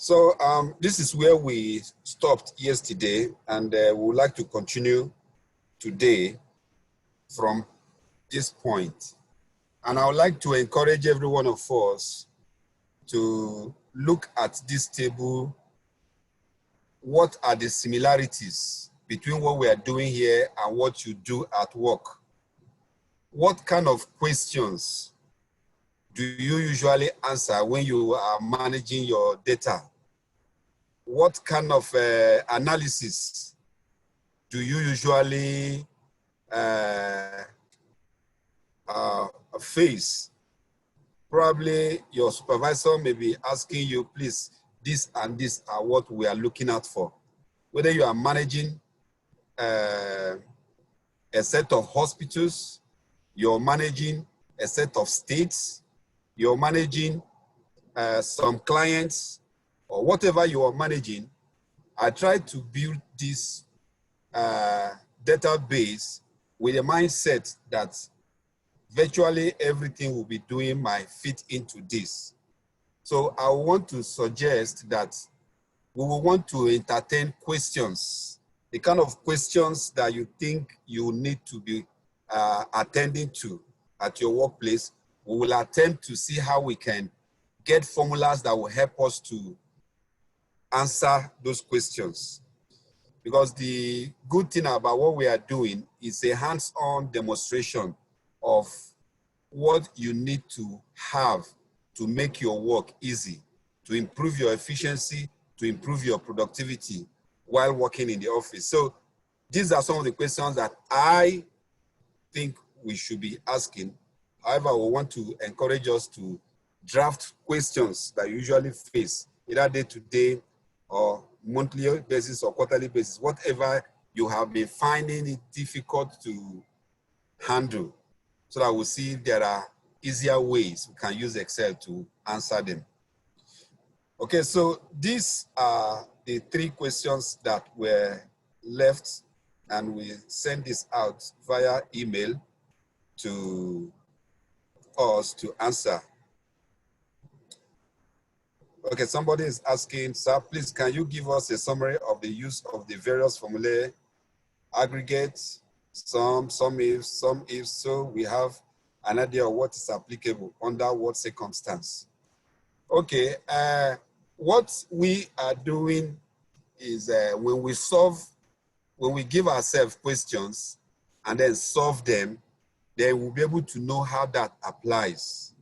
So this is where we stopped yesterday, and we would like to continue today from this point. And I would like to encourage every one of us to look at this table. What are the similarities between what we are doing here and what you do at work? What kind of questions do you usually answer when you are managing your data? What kind of analysis do you usually face? Probably your supervisor may be asking you, please, this and this are what we are looking out for. Whether you are managing a set of hospitals, you're managing a set of states, you're managing some clients, or whatever you are managing, I try to build this database with a mindset that virtually everything will be doing might fit into this. So I want to suggest that we will want to entertain questions, the kind of questions that you think you need to be attending to at your workplace. We will attempt to see how we can get formulas that will help us to answer those questions. Because the good thing about what we are doing is a hands-on demonstration of what you need to have to make your work easy, to improve your efficiency, to improve your productivity while working in the office. So these are some of the questions that I think we should be asking. However, we want to encourage us to draft questions that you usually face, either day-to-day or monthly basis or quarterly basis, whatever you have been finding it difficult to handle, so that we'll see there are easier ways we can use Excel to answer them. Okay, so these are the 3 questions that were left, and we send this out via email to us to answer. Okay, somebody is asking, sir, please, can you give us a summary of the use of the various formulae, aggregate, some if, so we have an idea of what is applicable under what circumstance. Okay, what we are doing is when we give ourselves questions and then solve them, then we'll be able to know how that applies.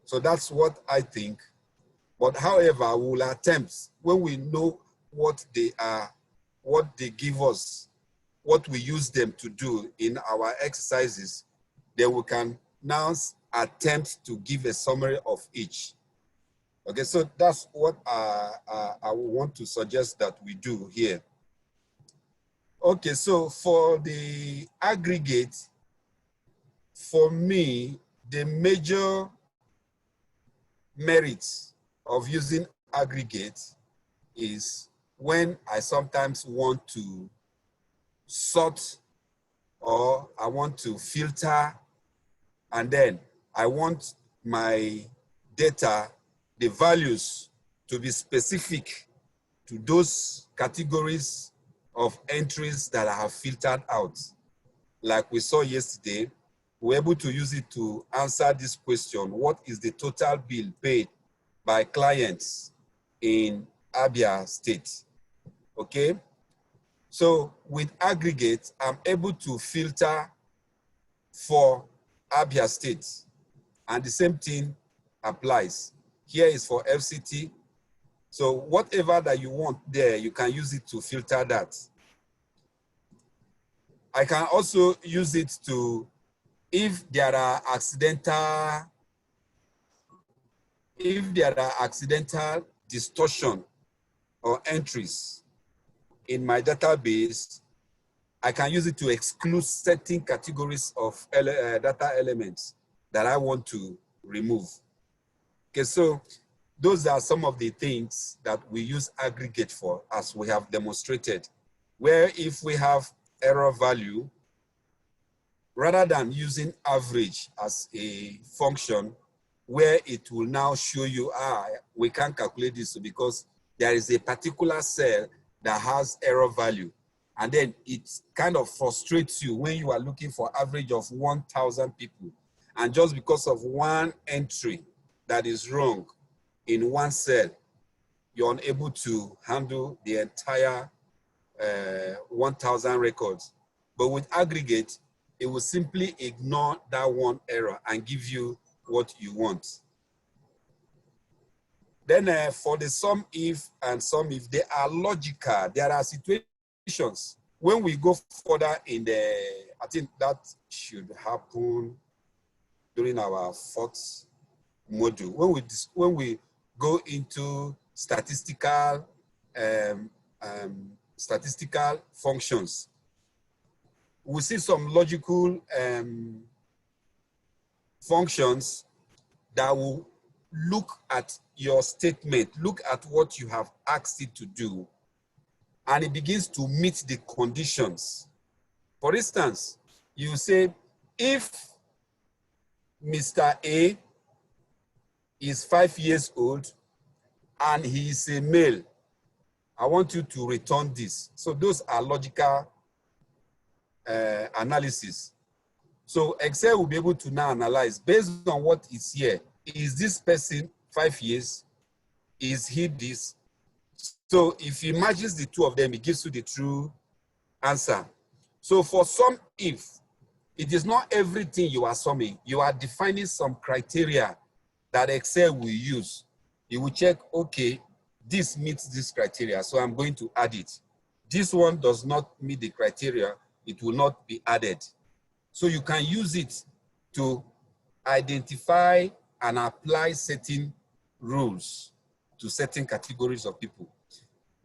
So that's what I think. But however, we will attempt, when we know what they are, what they give us, what we use them to do in our exercises, then we can now attempt to give a summary of each. Okay, so that's what I want to suggest that we do here. Okay, so for the aggregate, for me, the major merits of using aggregate is when I sometimes want to sort, or I want to filter, and then I want my data, the values, to be specific to those categories of entries that I have filtered out. Like we saw yesterday, we're able to use it to answer this question: what is the total bill paid by clients in Abia State? Okay, so with aggregate, I'm able to filter for Abia State, and the same thing applies. Here is for FCT. So whatever that you want there, you can use it to filter that. I can also use it to, if there are accidental distortion or entries in my database, I can use it to exclude certain categories of data elements that I want to remove. Okay, so those are some of the things that we use aggregate for, as we have demonstrated, where if we have error value, rather than using average as a function, where it will now show you, we can't calculate this because there is a particular cell that has error value. And then it kind of frustrates you when you are looking for average of 1,000 people. And just because of one entry that is wrong in one cell, you're unable to handle the entire 1,000 records. But with aggregate, it will simply ignore that one error and give you what you want. Then for the sum if and sum if, they are logical. There are situations when we go further in the, I think that should happen during our fourth module. When we go into statistical functions, we see some logical functions that will look at your statement, look at what you have asked it to do, and it begins to meet the conditions. For instance, you say, if Mr. A is 5 years old and he is a male, I want you to return this. So those are logical analysis. So Excel will be able to now analyze based on what is here. Is this person 5 years? Is he this? So if he matches the two of them, it gives you the true answer. So for sum if, it is not everything you are summing. You are defining some criteria that Excel will use. It will check, okay, this meets this criteria, so I'm going to add it. This one does not meet the criteria, it will not be added. So you can use it to identify and apply certain rules to certain categories of people.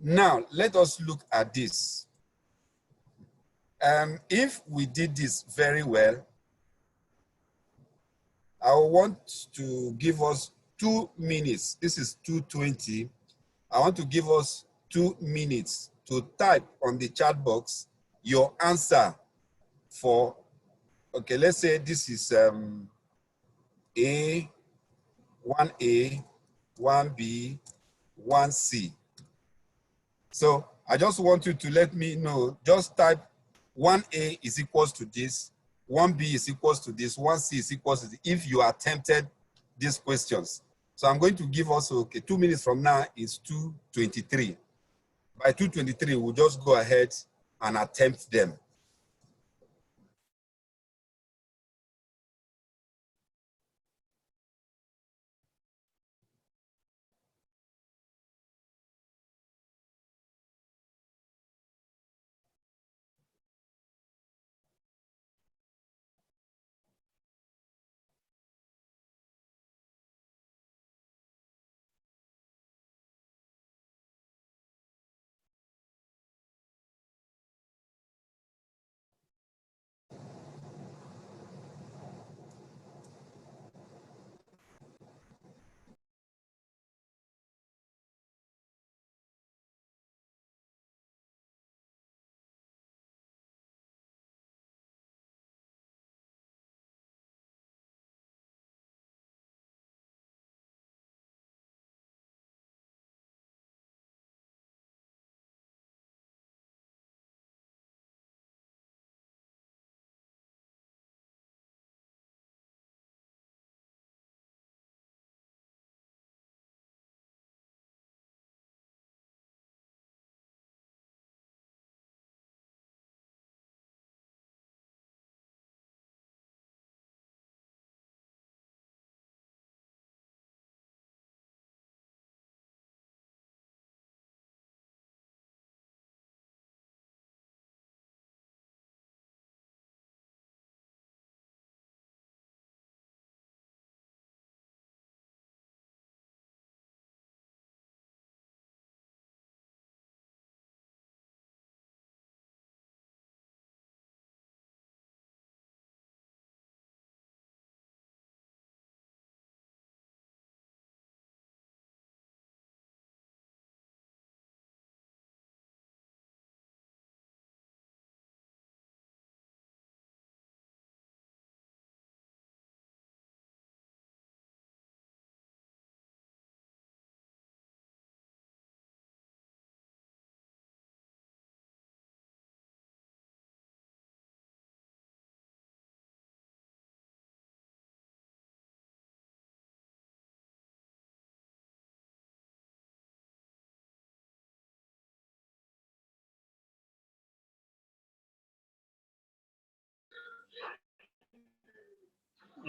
Now, let us look at this. If we did this very well, I want to give us 2 minutes. This is 2:20. I want to give us 2 minutes to type on the chat box your answer for, okay, let's say this is A, 1A, 1B, 1C. So I just want you to let me know, just type 1A is equals to this, 1B is equals to this, 1C is equals to this, if you attempted these questions. So I'm going to give us, okay, 2 minutes from now is 2:23. By 2:23, we'll just go ahead and attempt them.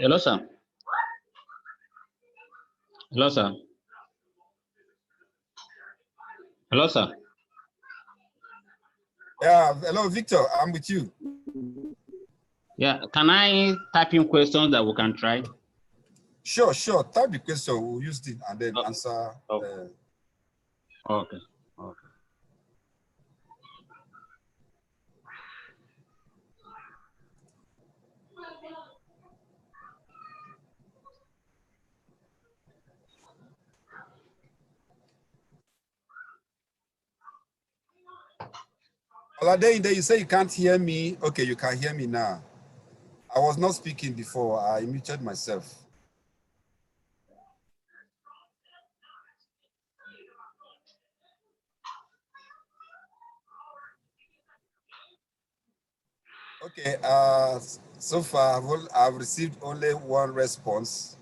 Hello, sir. Hello, sir. Hello, sir. Yeah, hello, Victor. I'm with you. Yeah, can I type in questions that we can try? Sure. Type the question. We'll use it and then answer. Okay. Okay. Oladeyinde, you say you can't hear me. Okay, you can hear me now. I was not speaking before. I muted myself. Okay. So far I've received only one response.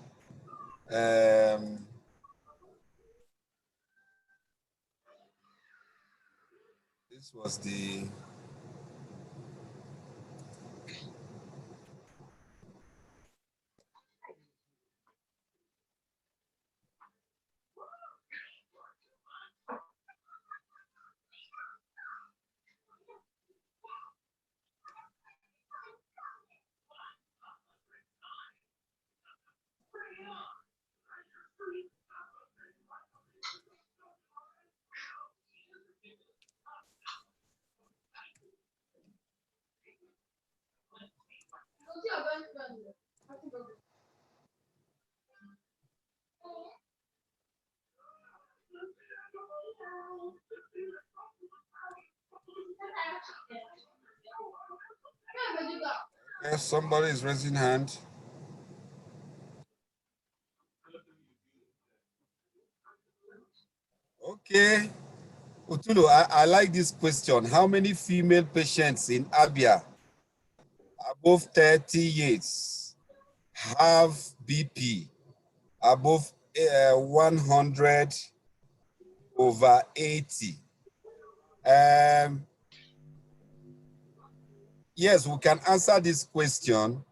This was the. Yes, somebody is raising hand. Okay. Utulu, I like this question. How many female patients in Abia above 30 years have BP above 100/80? Yes, we can answer this question.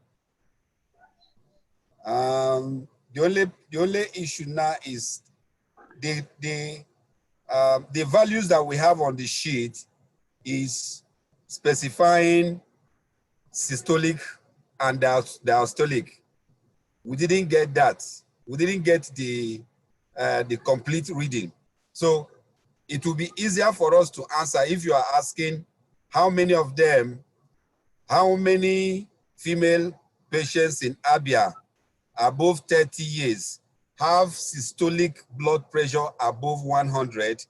The only issue now is the values that we have on the sheet is specifying systolic and diastolic. We didn't get that. We didn't get the complete reading. So it will be easier for us to answer if you are asking how many of them, how many female patients in Abia above 30 years have systolic blood pressure above 100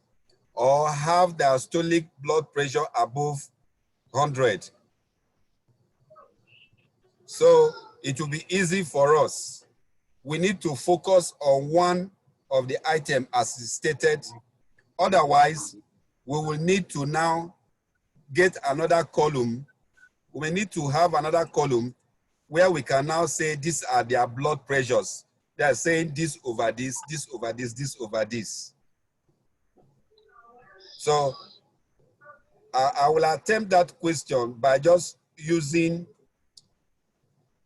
or have diastolic blood pressure above 100. So it will be easy for us. We need to focus on one of the items as stated. Otherwise, we will need to now get another column. We may need to have another column where we can now say these are their blood pressures. They are saying this over this, this over this, this over this. So I will attempt that question by just using,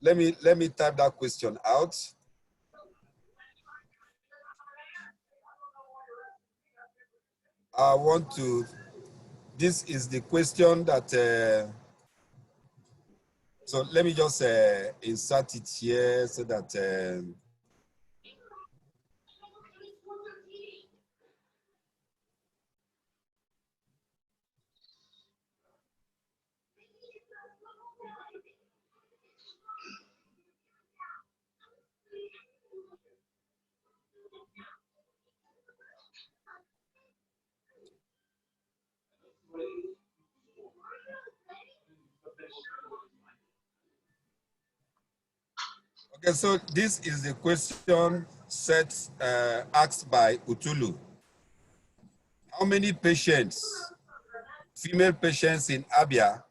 let me type that question out. I want to, this is the question that, so let me just insert it here so that, okay, so this is the question set, asked by Utulu. How many patients, female patients in Abia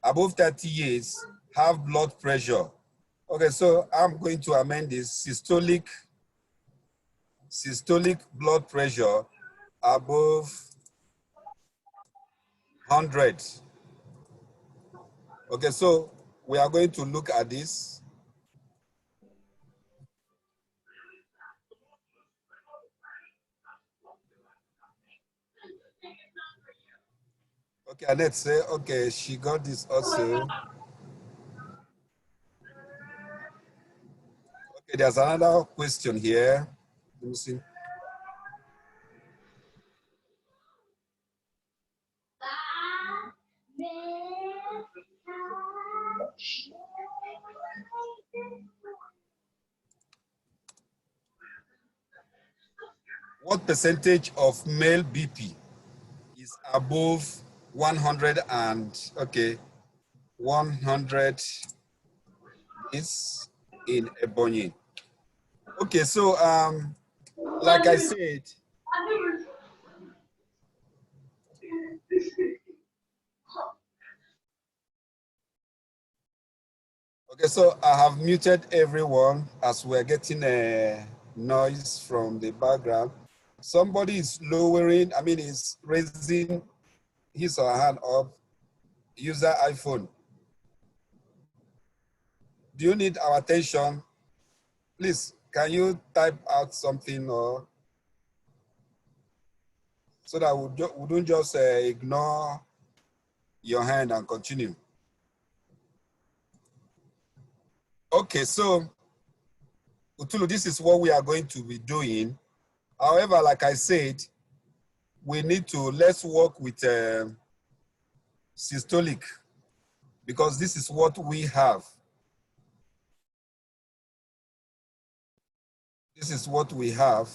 above 30 years have blood pressure? Okay, so I'm going to amend this systolic blood pressure above 100. Okay, so we are going to look at this. Okay, Annette say, okay, she got this also. Okay, there's another question here. Let me see. What percentage of male BP is above 100 and, okay, 100 is in Ebonyi? Okay, so like I said, okay, so I have muted everyone as we're getting a noise from the background. Somebody is lowering, I mean, is raising his or her hand up. User iPhone. Do you need our attention? Please, can you type out something or so that we don't just ignore your hand and continue. Okay, so Utulu, this is what we are going to be doing. However, like I said, we need to, let's work with systolic because this is what we have. This is what we have.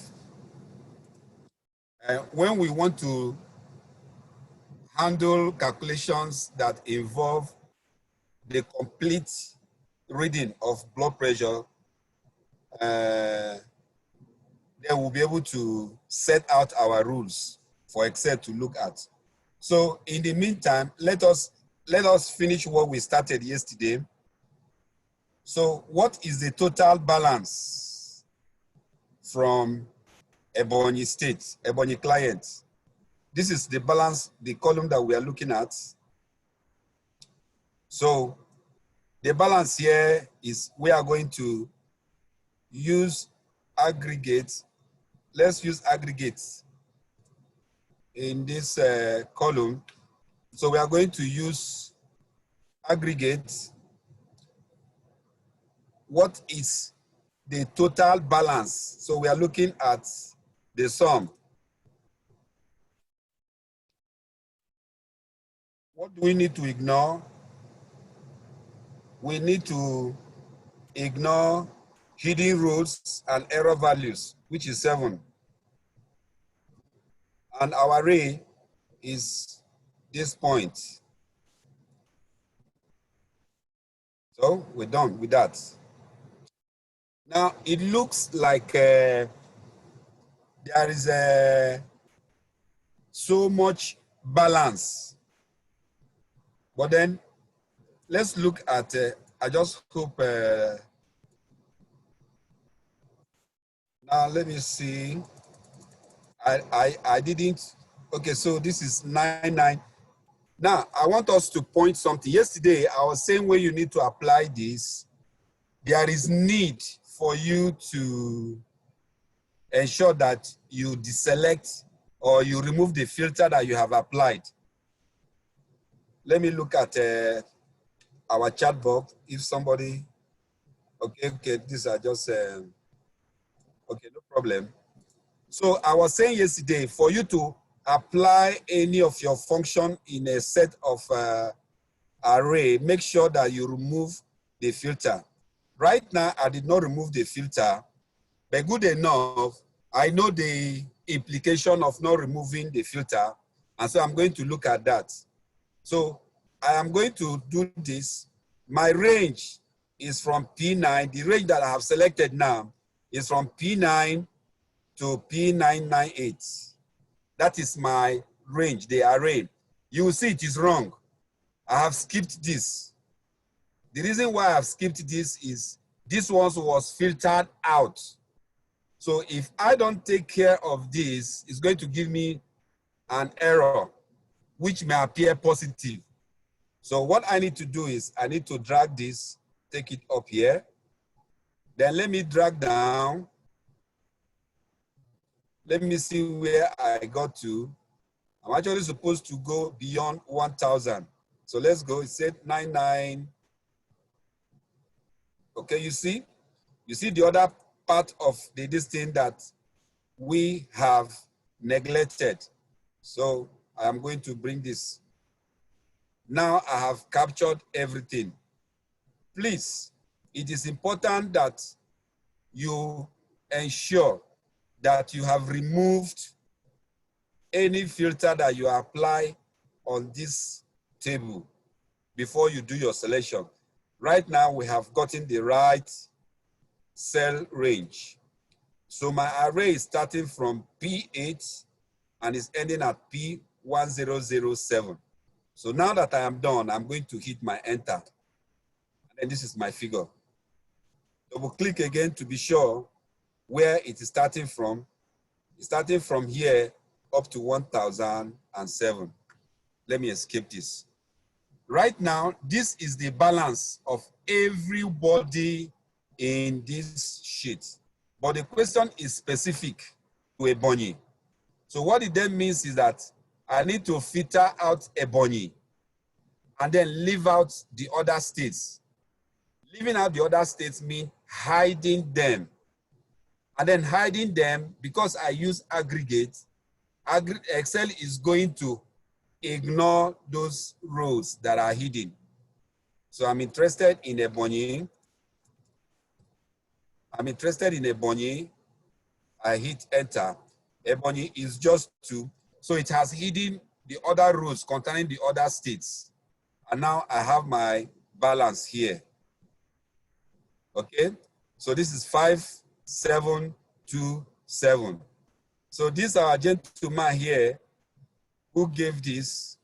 When we want to handle calculations that involve the complete reading of blood pressure, then we'll be able to set out our rules for Excel to look at. So in the meantime, let us finish what we started yesterday. So what is the total balance from Ebonyi State, Ebonyi client? This is the balance, the column that we are looking at. So the balance here is we are going to use aggregates. Let's use aggregates in this column. So we are going to use aggregate. What is the total balance? So we are looking at the sum. What do we need to ignore? We need to ignore hidden rows and error values, which is 7. And our array is this point. So we're done with that. Now it looks like there is so much balance. But then let's look at, I just hope, now let me see. I didn't, okay, so this is 99. Now, I want us to point something. Yesterday, I was saying when you need to apply this, there is need for you to ensure that you deselect or you remove the filter that you have applied. Let me look at our chat box. If somebody, okay, these are just, okay, no problem. So I was saying yesterday, for you to apply any of your function in a set of array, make sure that you remove the filter. Right now, I did not remove the filter, but good enough, I know the implication of not removing the filter, and so I'm going to look at that. So I am going to do this. My range is from P9. The range that I have selected now is from P9 to P998. That is my range, the array. You will see it is wrong. I have skipped this. The reason why I have skipped this is this one was filtered out. So if I don't take care of this, it's going to give me an error, which may appear positive. So what I need to do is I need to drag this, take it up here. Then let me drag down. Let me see where I got to. I'm actually supposed to go beyond 1,000. So let's go. It said 99. Okay, you see the other part of this thing that we have neglected. So I am going to bring this. Now I have captured everything. Please, it is important that you ensure that you have removed any filter that you apply on this table before you do your selection. Right now, we have gotten the right cell range. So my array is starting from P8 and is ending at P1007. So now that I am done, I'm going to hit my enter. And this is my figure. Double click again to be sure where it is starting from. It's starting from here up to 1007. Let me escape this. Right now, this is the balance of everybody in this sheet. But the question is specific to Ebonyi. So what it then means is that I need to filter out Ebonyi and then leave out the other states. Leaving out the other states means hiding them. And then hiding them, because I use aggregate, Excel is going to ignore those rows that are hidden. So I'm interested in Ebonyi. I hit enter. Ebonyi is just 2. So it has hidden the other rows containing the other states. And now I have my balance here. Okay, so this is 5727. So this our gentleman here who gave this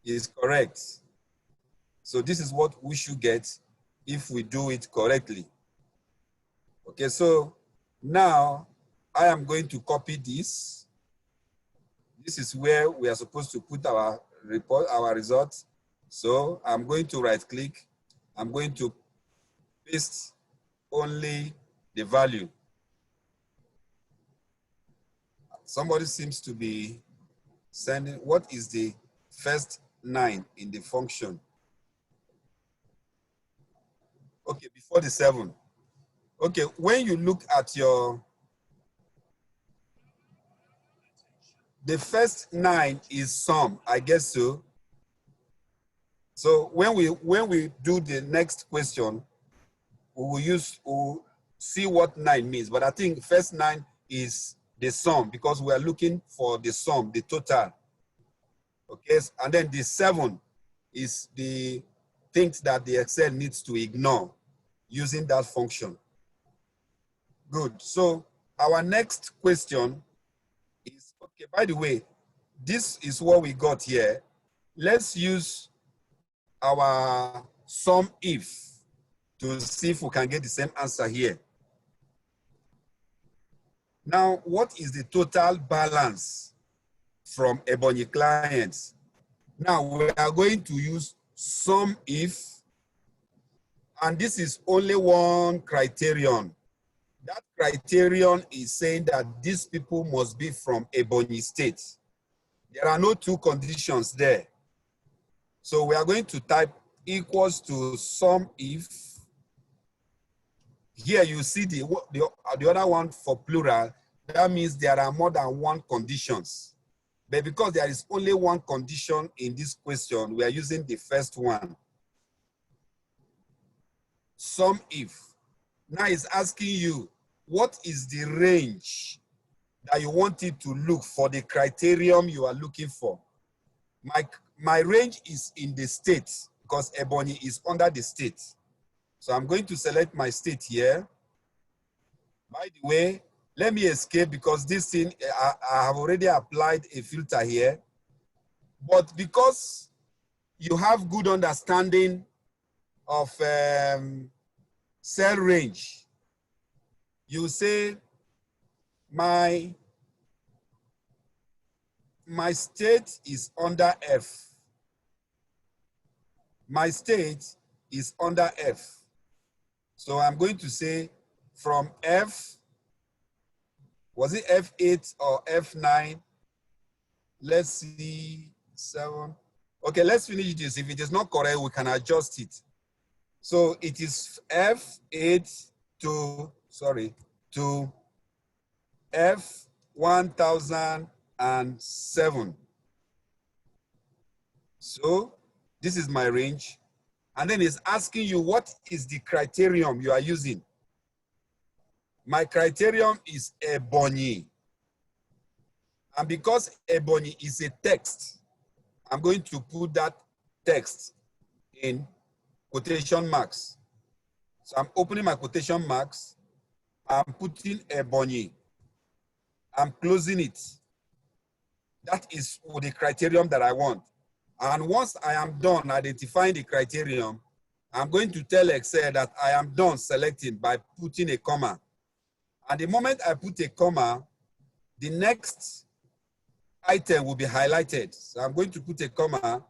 is correct. So this is what we should get if we do it correctly. Okay, so now I am going to copy this. This is where we are supposed to put our report, our results. So I'm going to right click. I'm going to paste only the value. Somebody seems to be sending, what is the first 9 in the function? Okay, before the 7. Okay, when you look at the first 9 is sum, I guess so. So when we do the next question, we'll see what 9 means. But I think first 9 is the sum because we are looking for the sum, the total. Okay, and then the 7 is the things that the Excel needs to ignore using that function. Good. So our next question is, okay, by the way, this is what we got here. Let's use our sum if to see if we can get the same answer here. Now, what is the total balance from Ebonyi clients? Now, we are going to use sum if, and this is only one criterion. That criterion is saying that these people must be from Ebonyi State. There are no 2 conditions there. So we are going to type equals to sum if. Here you see the other one for plural. That means there are more than 1 conditions. But because there is only 1 condition in this question, we are using the first one. Sum if. Now it's asking you, what is the range that you want it to look for the criterion you are looking for? My range is in the state because Ebonyi is under the state. So I'm going to select my state here. By the way, let me escape because this thing, I have already applied a filter here. But because you have good understanding of cell range, you say my state is under F. My state is under F. So I'm going to say from F, was it F8 or F9? let's see, 7. Okay, let's finish this. If it is not correct, we can adjust it. So it is F8 to F1007. So this is my range. And then it's asking you, what is the criterion you are using? My criterion is Ebonyi. And because Ebonyi is a text, I'm going to put that text in quotation marks. So I'm opening my quotation marks. I'm putting Ebonyi. I'm closing it. That is the criterion that I want. And once I am done identifying the criterion, I'm going to tell Excel that I am done selecting by putting a comma. And the moment I put a comma, the next item will be highlighted. So I'm going to put a comma.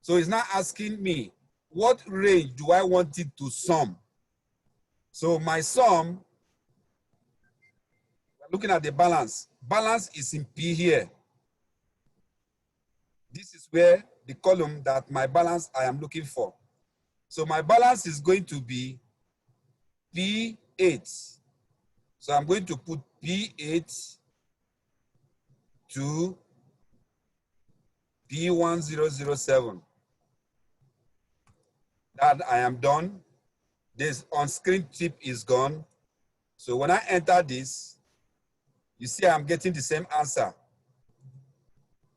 So it's now asking me, what range do I want it to sum? So my sum, looking at the balance. Balance is in P here. This is where the column that my balance I am looking for. So my balance is going to be P8. So I'm going to put P8 to P1007. That I am done. This on-screen tip is gone. So when I enter this, you see I'm getting the same answer.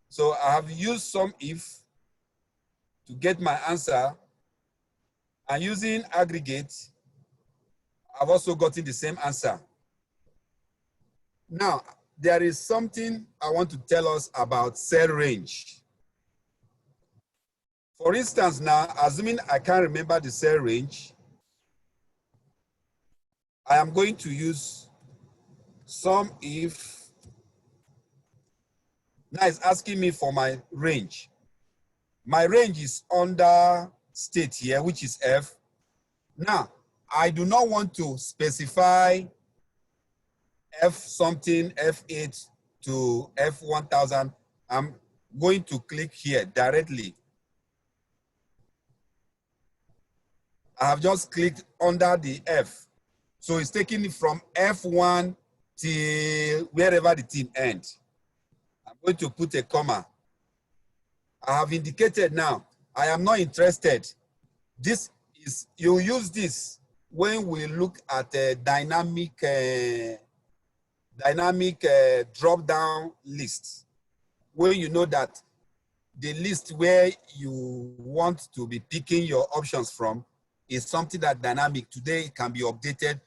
So I have used some if to get my answer, and using aggregate, I've also gotten the same answer. Now, there is something I want to tell us about cell range. For instance, now, assuming I can't remember the cell range, I am going to use some if. Now it's asking me for my range. My range is under state here, which is F. Now, I do not want to specify F something, F8 to F1000. I'm going to click here directly. I have just clicked under the F. So it's taking it from F1 till wherever the thing ends. I'm going to put a comma. I have indicated now, I am not interested. This is, you use this when we look at a dynamic drop-down list, where you know that the list where you want to be picking your options from is something that dynamic. Today it can be updated.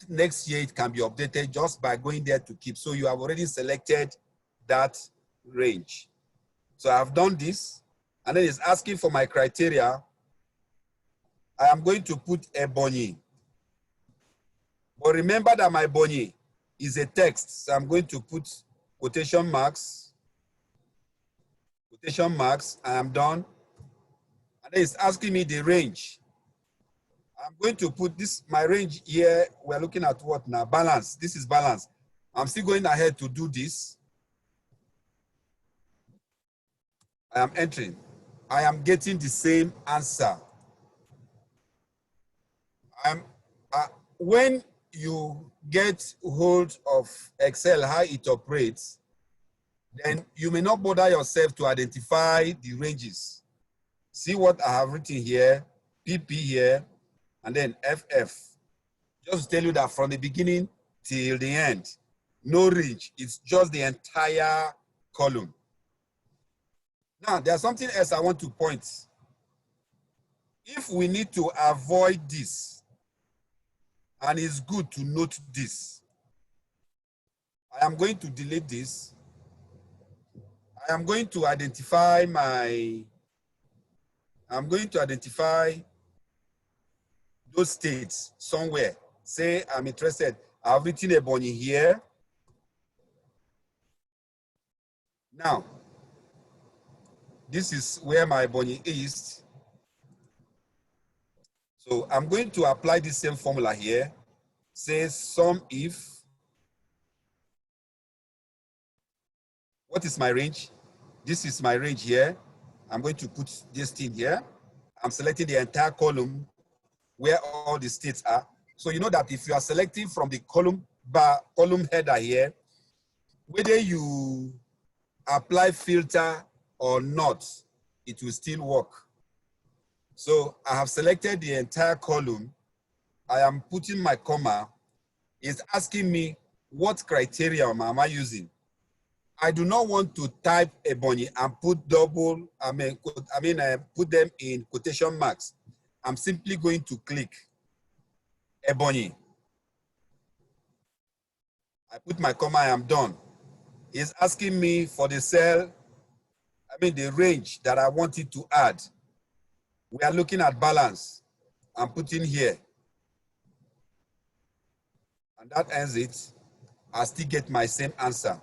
Next year it can be updated just by going there to keep. So you have already selected that range. So I've done this, and then it's asking for my criteria. I am going to put Ebonyi. But remember that my Ebonyi is a text. So I'm going to put quotation marks. Quotation marks. I am done. And then it's asking me the range. I'm going to put this, my range here. We're looking at what now? Balance. This is balance. I'm still going ahead to do this. I am entering. I am getting the same answer. When you get hold of Excel, how it operates, then you may not bother yourself to identify the ranges. See what I have written here, PP here, and then FF. Just to tell you that from the beginning till the end, no range. It's just the entire column. Now, there's something else I want to point. If we need to avoid this, and it's good to note this, I am going to delete this. I am going to identify those states somewhere. Say I'm interested. I've written Ebonyi here. Now, this is where my Ebonyi is. So I'm going to apply the same formula here. Say sum if. What is my range? This is my range here. I'm going to put this thing here. I'm selecting the entire column where all the states are. So you know that if you are selecting from the column header here, whether you apply filter or not, it will still work. So I have selected the entire column. I am putting my comma. It's asking me what criteria am I using. I do not want to type Ebonyi and put put them in quotation marks. I'm simply going to click Ebonyi. I put my comma, I am done. It's asking me for the cell, the range that I wanted to add. We are looking at balance. I'm putting here. And that ends it. I still get my same answer.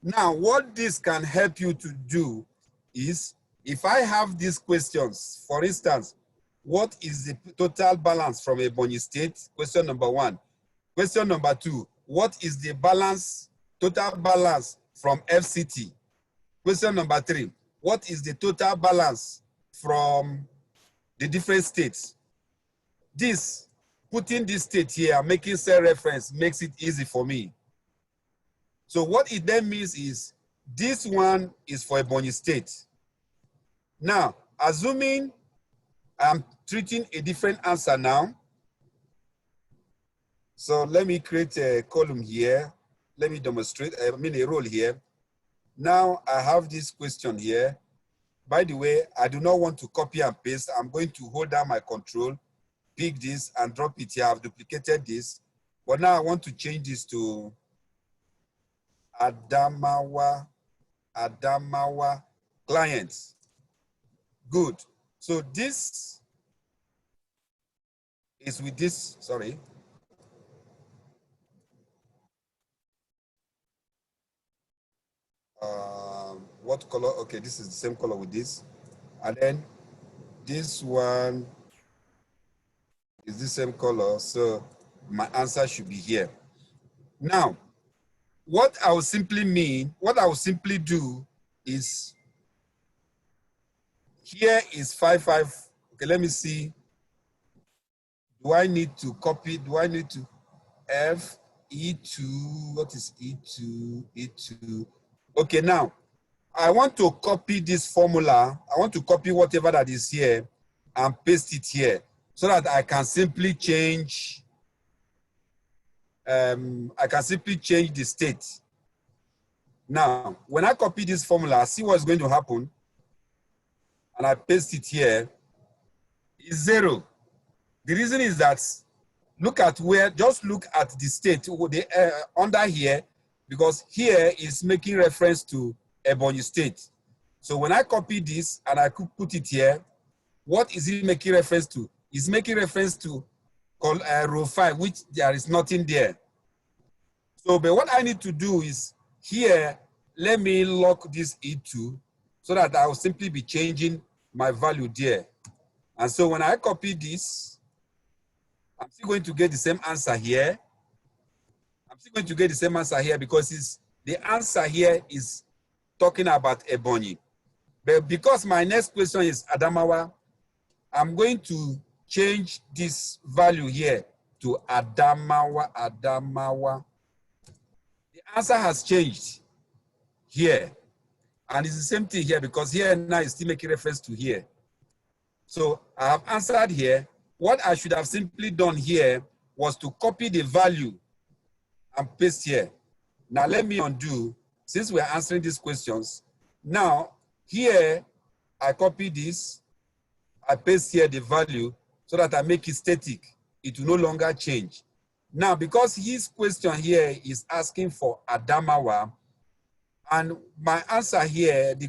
Now, what this can help you to do is, if I have these questions, for instance, what is the total balance from Ebonyi State? Question number 1. Question number 2, what is the balance, total balance from FCT? Question number 3, what is the total balance from the different states? This, putting this state here, making cell reference makes it easy for me. So what it then means is, this one is for Ebonyi State. Now, assuming I'm treating a different answer now. So let me create a column here. Let me demonstrate, a row here. Now I have this question here. By the way, I do not want to copy and paste. I'm going to hold down my control, pick this and drop it here. I've duplicated this. But now I want to change this to Adamawa clients. Good. So this is with this, sorry. What color? Okay, this is the same color with this. And then this one is the same color. So my answer should be here. Now, what I will simply do is, here is 55. Okay, let me see. Do I need to copy? Do I need to F E2? What is E2? E2. Okay, now I want to copy this formula. I want to copy whatever that is here and paste it here so that I can simply change. I can simply change the state. Now, when I copy this formula, see what's going to happen, and I paste it here, is 0. The reason is that, just look at the state under here, because here is making reference to Ebonyi State. So when I copy this and I could put it here, what is it making reference to? It's making reference to row 5, which there is nothing there. So, but what I need to do is, here, let me lock this E2 so that I will simply be changing my value there. And so when I copy this, I'm still going to get the same answer here. I'm still going to get the same answer here because the answer here is talking about Ebonyi. But because my next question is Adamawa, I'm going to change this value here to Adamawa. The answer has changed here. And it's the same thing here because here now is still making reference to here. So I have answered here. What I should have simply done here was to copy the value and paste here. Now let me undo, since we're answering these questions. Now here, I copy this, I paste here the value so that I make it static. It will no longer change. Now, because his question here is asking for Adamawa, and my answer here, the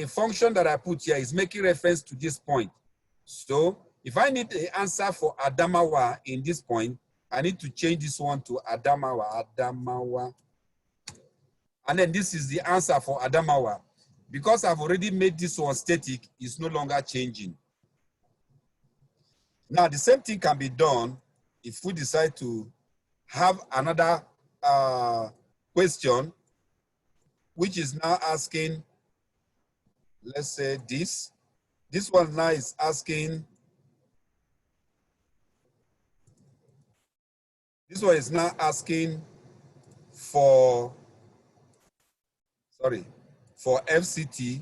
function that I put here is making reference to this point. So if I need the answer for Adamawa in this point, I need to change this one to Adamawa. And then this is the answer for Adamawa. Because I've already made this one static, it's no longer changing. Now, the same thing can be done if we decide to have another question which is now asking, let's say this. This one now is asking, this one is now asking for, sorry, for FCT.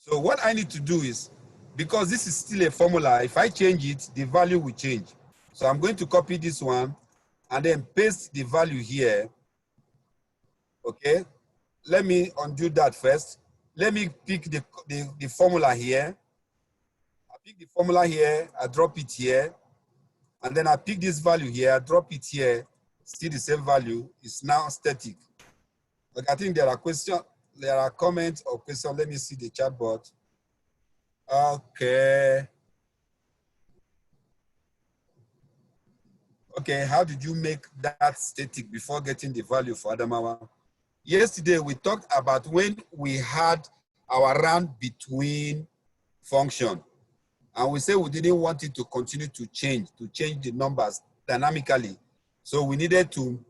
So what I need to do is, because this is still a formula, if I change it, the value will change. So I'm going to copy this one and then paste the value here. Okay, let me undo that first. Let me pick the formula here. I pick the formula here, I drop it here, and then I pick this value here, I drop it here, still the same value, it's now static. But I think there are questions, there are comments or questions. Let me see the chat board. Okay. Okay, how did you make that static before getting the value for Adamawa? Yesterday, we talked about when we had our round between function. And we said we didn't want it to continue to change the numbers dynamically. So we needed to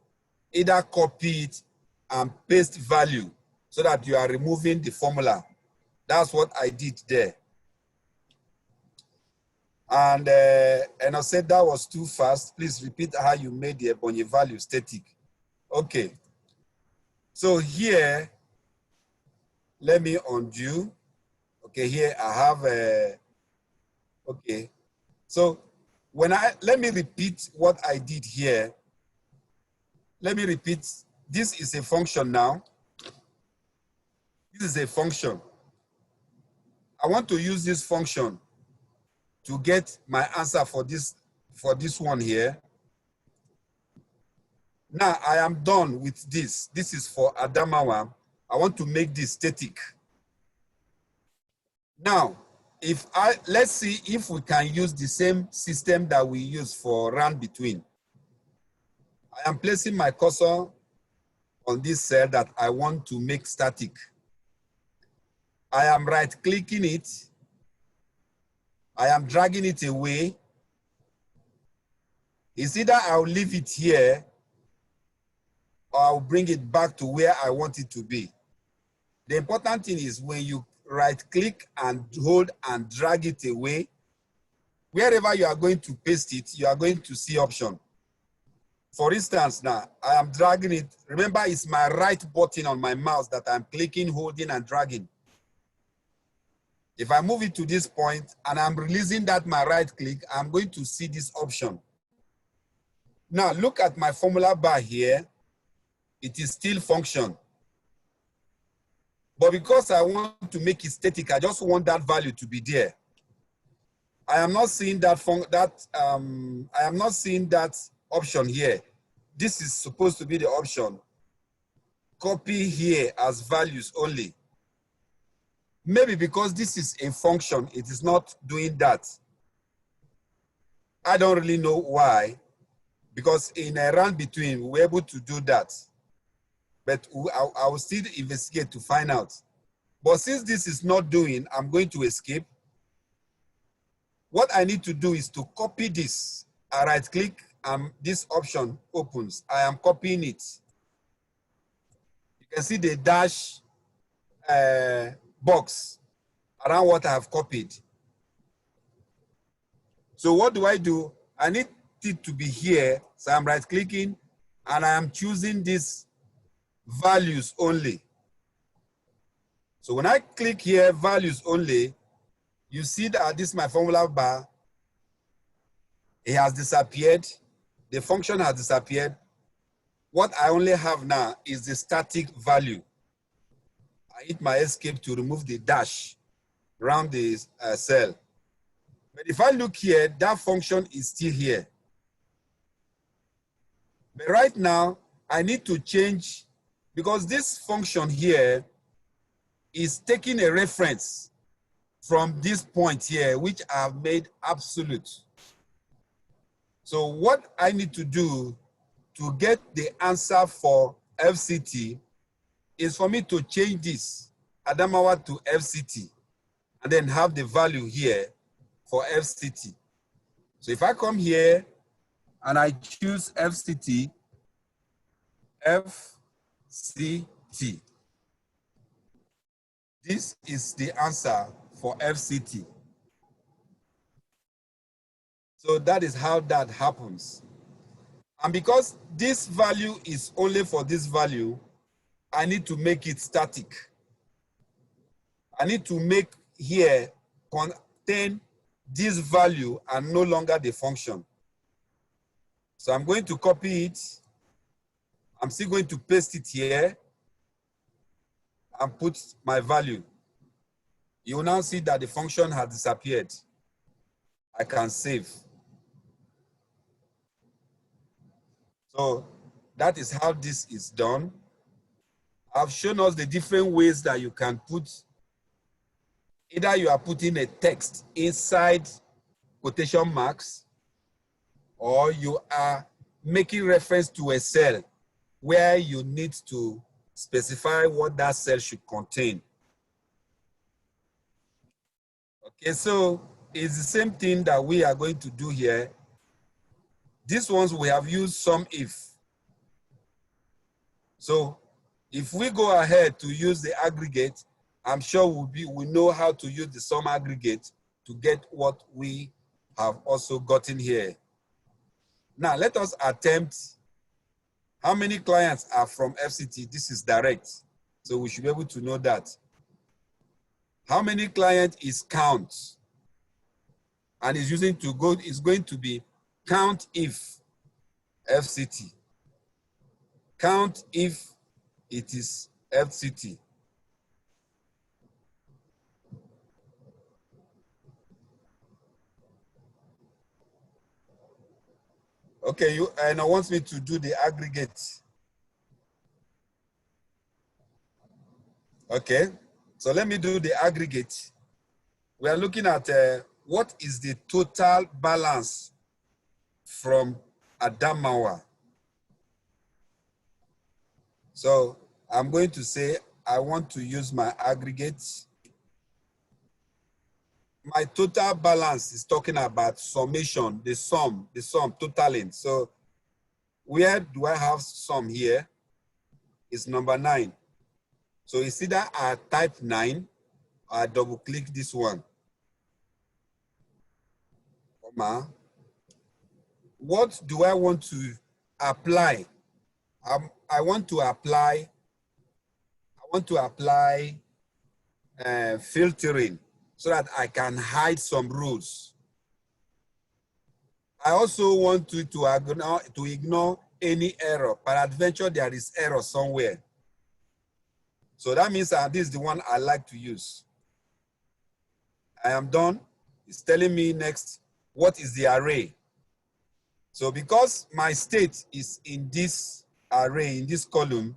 either copy it and paste value so that you are removing the formula. That's what I did there. And I said that was too fast. Please repeat how you made the Ebonyi value static. Okay. So here, let me undo. Okay, here I have a, okay. So let me repeat what I did here. Let me repeat, this is a function now. This is a function. I want to use this function to get my answer for this one here. Now I am done with this. This is for Adamawa. I want to make this static. Now, let's see if we can use the same system that we use for round between. I am placing my cursor on this cell that I want to make static. I am right-clicking it. I am dragging it away. It's either I'll leave it here or I'll bring it back to where I want it to be. The important thing is when you right-click and hold and drag it away, wherever you are going to paste it, you are going to see option. For instance, now I am dragging it. Remember, it's my right button on my mouse that I'm clicking, holding, and dragging. If I move it to this point and I'm releasing that my right click, I'm going to see this option. Now look at my formula bar here. It is still function. But because I want to make it static, I just want that value to be there. I am not seeing that I am not seeing that option here. This is supposed to be the option. Copy here as values only. Maybe because this is a function, it is not doing that. I don't really know why, because in a round between, we were able to do that. But I will still investigate to find out. But since this is not doing, I'm going to escape. What I need to do is to copy this. I right click and this option opens. I am copying it. You can see the dash box around what I have copied. So what do? I need it to be here. So I'm right clicking and I am choosing these values only. So when I click here, values only, you see that this is my formula bar. It has disappeared. The function has disappeared. What I only have now is the static value. I hit my escape to remove the dash around the cell. But if I look here, that function is still here. But right now, I need to change, because this function here is taking a reference from this point here, which I have made absolute. So what I need to do to get the answer for FCT is for me to change this Adamawa to FCT and then have the value here for FCT. So if I come here and I choose FCT, FCT. This is the answer for FCT. So that is how that happens. And because this value is only for this value, I need to make it static. I need to make here contain this value and no longer the function. So I'm going to copy it. I'm still going to paste it here and put my value. You will now see that the function has disappeared. I can save. So that is how this is done. I've shown us the different ways that you can put, either you are putting a text inside quotation marks, or you are making reference to a cell where you need to specify what that cell should contain. Okay, so it's the same thing that we are going to do here. These ones we have used sum if. So if we go ahead to use the aggregate, I'm sure we know how to use the sum aggregate to get what we have also gotten here. Now let us attempt. How many clients are from FCT? This is direct, so we should be able to know that. How many clients is count? And is using to go, is going to be count if FCT. Count if it is FCT. Okay, and I want me to do the aggregate. Okay, so let me do the aggregate. We are looking at what is the total balance from Adamawa. So I'm going to say I want to use my aggregate. My total balance is talking about summation, the sum totaling. So where do I have sum here? It's number 9. So it's either I type 9 or I double click this one. Comma. What do I want to apply? I want to apply filtering so that I can hide some rules. I also want to ignore any error. Peradventure, there is error somewhere. So that means this is the one I like to use. I am done. It's telling me next, what is the array? So because my state is in this array, in this column,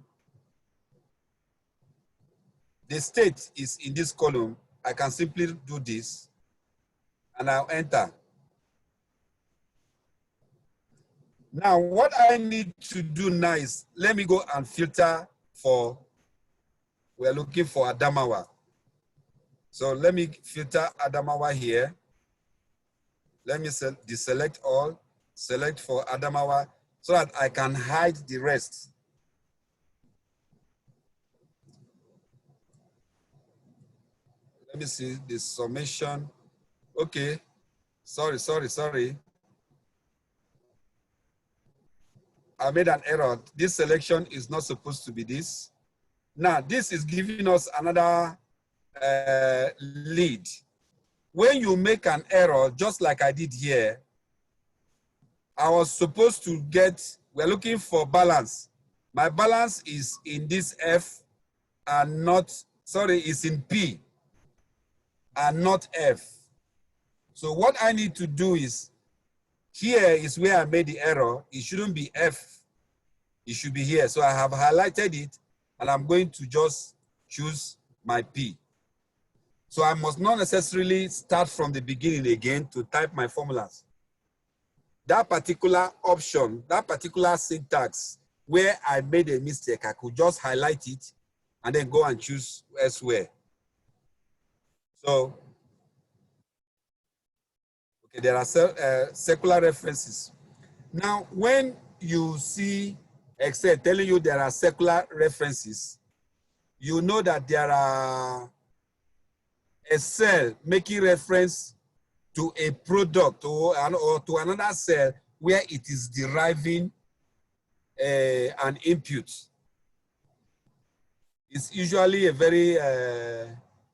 the state is in this column, I can simply do this and I'll enter. Now, what I need to do now is, let me go and filter for, we're looking for Adamawa. So let me filter Adamawa here. Let me deselect all, select for Adamawa so that I can hide the rest. Let me see the summation. Okay, sorry. I made an error. This selection is not supposed to be this. Now, this is giving us another lead. When you make an error, just like I did here, I was supposed to get, we're looking for balance. My balance is in this F and not, sorry, it's in P and not F. So what I need to do is, here is where I made the error. It shouldn't be F. It should be here. So I have highlighted it and I'm going to just choose my P. So I must not necessarily start from the beginning again to type my formulas. That particular option, that particular syntax where I made a mistake, I could just highlight it and then go and choose elsewhere. So, okay, there are secular references. Now, when you see Excel telling you there are circular references, you know that there are a cell making reference to a product or to another cell where it is deriving an input. It's usually a very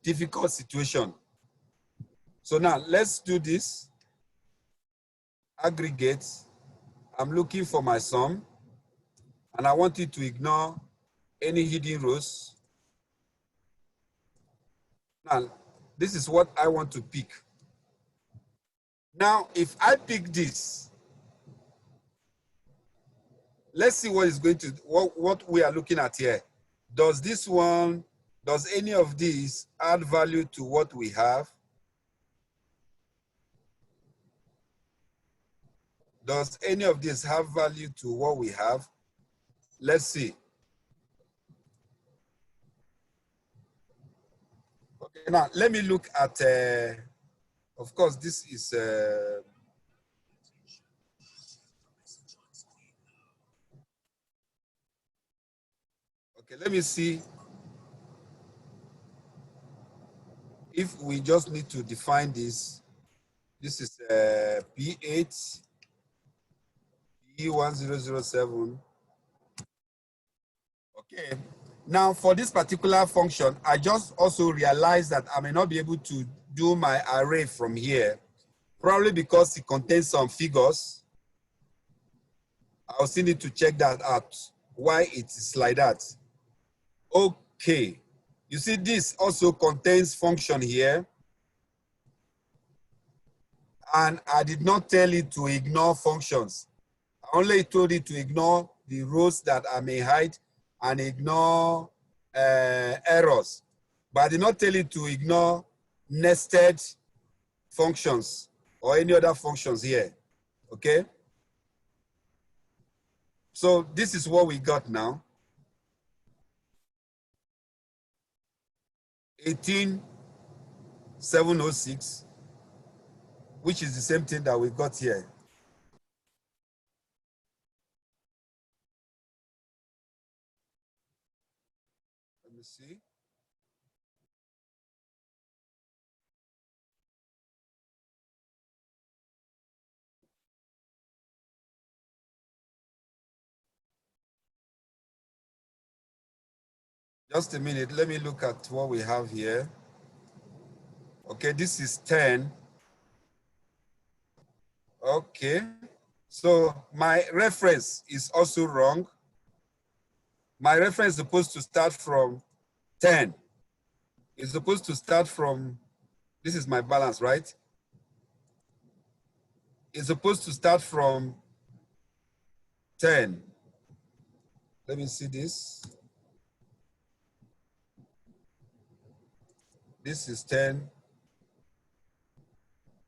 difficult situation. So now let's do this. Aggregate. I'm looking for my sum, and I want you to ignore any hidden rows. Now, this is what I want to pick. Now, if I pick this, let's see what is going to, what we are looking at here. Does any of these add value to what we have? Does any of these have value to what we have? Let's see. Okay, now let me look at, of course, this is, okay, let me see if we just need to define this. This is P8, P1007. Okay. Now, for this particular function, I just also realized that I may not be able to do my array from here, probably because it contains some figures. I'll still need to check that out, why it is like that. Okay. You see, this also contains function here. And I did not tell it to ignore functions. I only told it to ignore the rows that I may hide and ignore errors. But I did not tell it to ignore nested functions or any other functions here, okay? So this is what we got now. 18706, which is the same thing that we got here. Let me see. Just a minute, let me look at what we have here. Okay, this is 10. Okay, so my reference is also wrong. My reference is supposed to start from 10. It's supposed to start from, this is my balance, right? It's supposed to start from 10. Let me see this. This is 10.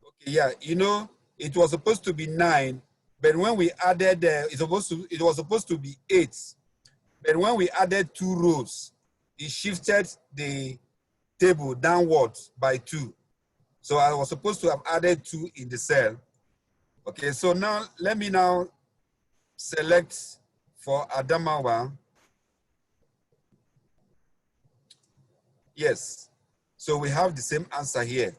Okay, yeah, you know, it was supposed to be 9, but when we added, it was supposed to be 8. But when we added 2 rows, it shifted the table downward by 2. So I was supposed to have added 2 in the cell. Okay, so now let me now select for Adamawa. Yes, so we have the same answer here.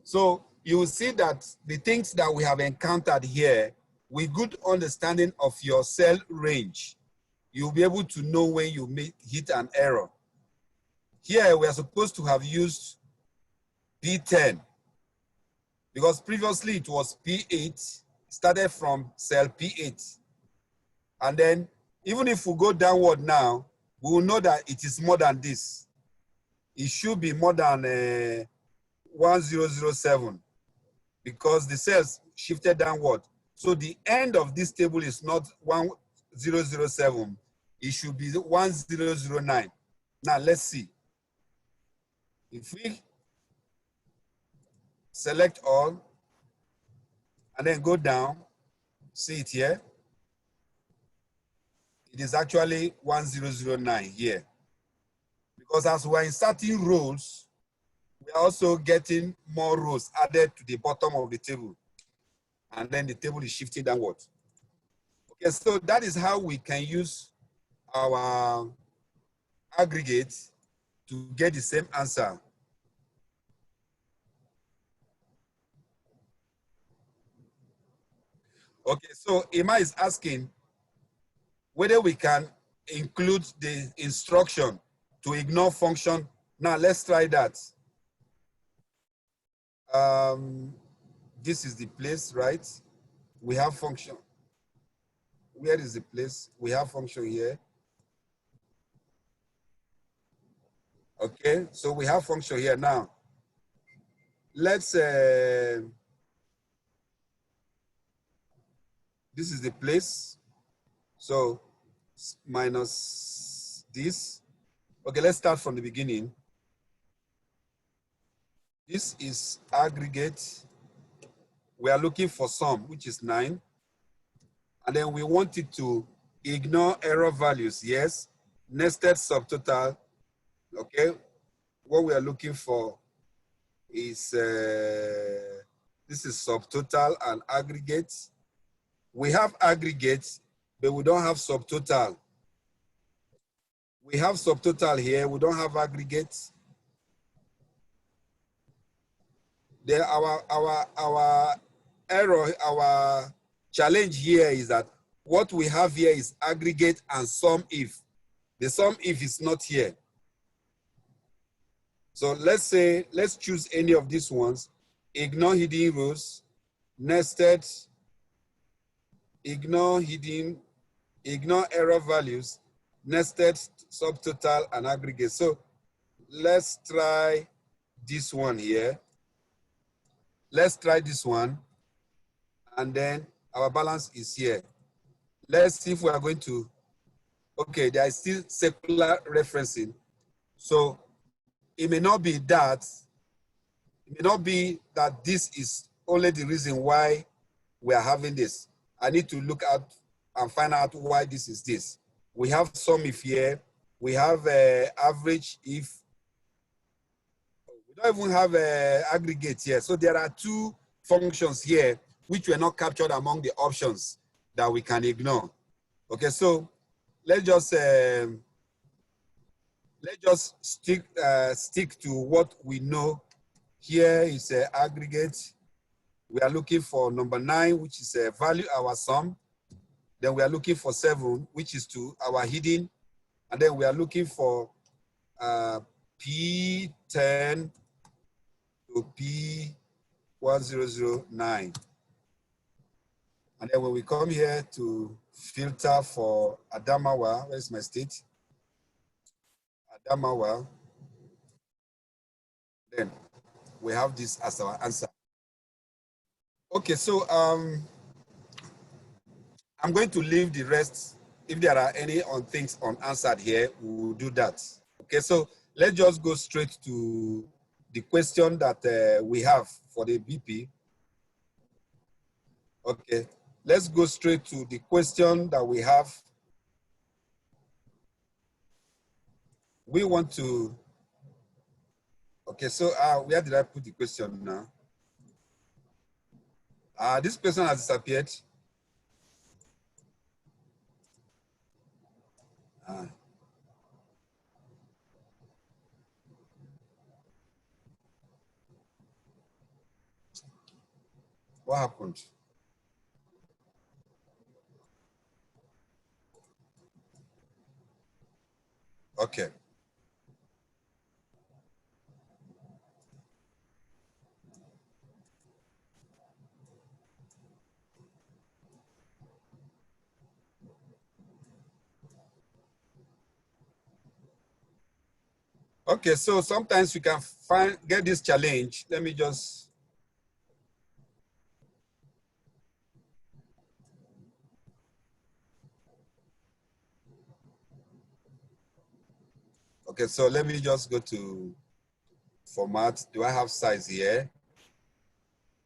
So you will see that the things that we have encountered here, with good understanding of your cell range, you'll be able to know when you hit an error. Here we are supposed to have used P10 because previously it was P8, started from cell P8. And then even if we go downward now, we will know that it is more than this. It should be more than 1007 because the cells shifted downward. So the end of this table is not 1007. It should be 1009. Now let's see. If we select all and then go down, see it here. It is actually 1009 here. Because as we're inserting rows, we're also getting more rows added to the bottom of the table. and then the table is shifting downward. Okay, so that is how we can use our aggregate to get the same answer. Okay, so Ima is asking whether we can include the instruction to ignore function. Now let's try that. This is the place, right? We have function. Where is the place? We have function here. Okay, so we have function here now. Let's, this is the place. So minus this. Okay, let's start from the beginning. This is aggregate. We are looking for sum, which is 9. And then we want it to ignore error values. Yes, nested subtotal. Okay, what we are looking for is this is subtotal and aggregate. We have aggregate, but we don't have subtotal. We have subtotal here. We don't have aggregate. Then our error, our challenge here is that what we have here is aggregate and sum if. The sum if is not here. So let's say, let's choose any of these ones. Ignore hidden rows, nested, ignore hidden, ignore error values, nested, subtotal, and aggregate. So let's try this one here. Let's try this one. And then our balance is here. Let's see if we are going to, okay, there is still secular referencing. So it may not be that, it may not be that this is only the reason why we are having this. I need to look at and find out why this is this. We have sum if here, we have average if, we don't even have aggregate here. So there are two functions here which were not captured among the options that we can ignore. Okay, so let's just stick to what we know. Here is aggregate. We are looking for number 9, which is value our sum. Then we are looking for 7, which is to our hidden. And then we are looking for P10 to P1009. And then when we come here to filter for Adamawa, where's my state? Adamawa. Then we have this as our answer. Okay, so I'm going to leave the rest. If there are any things unanswered here, we will do that. Okay, so let's just go straight to the question that we have for the BP. Okay, let's go straight to the question that we have. We want to, okay, so where did I put the question now? This person has disappeared. What happened? Okay. Okay, so sometimes we can get this challenge. Let me just. Okay, so let me just go to format. Do I have size here?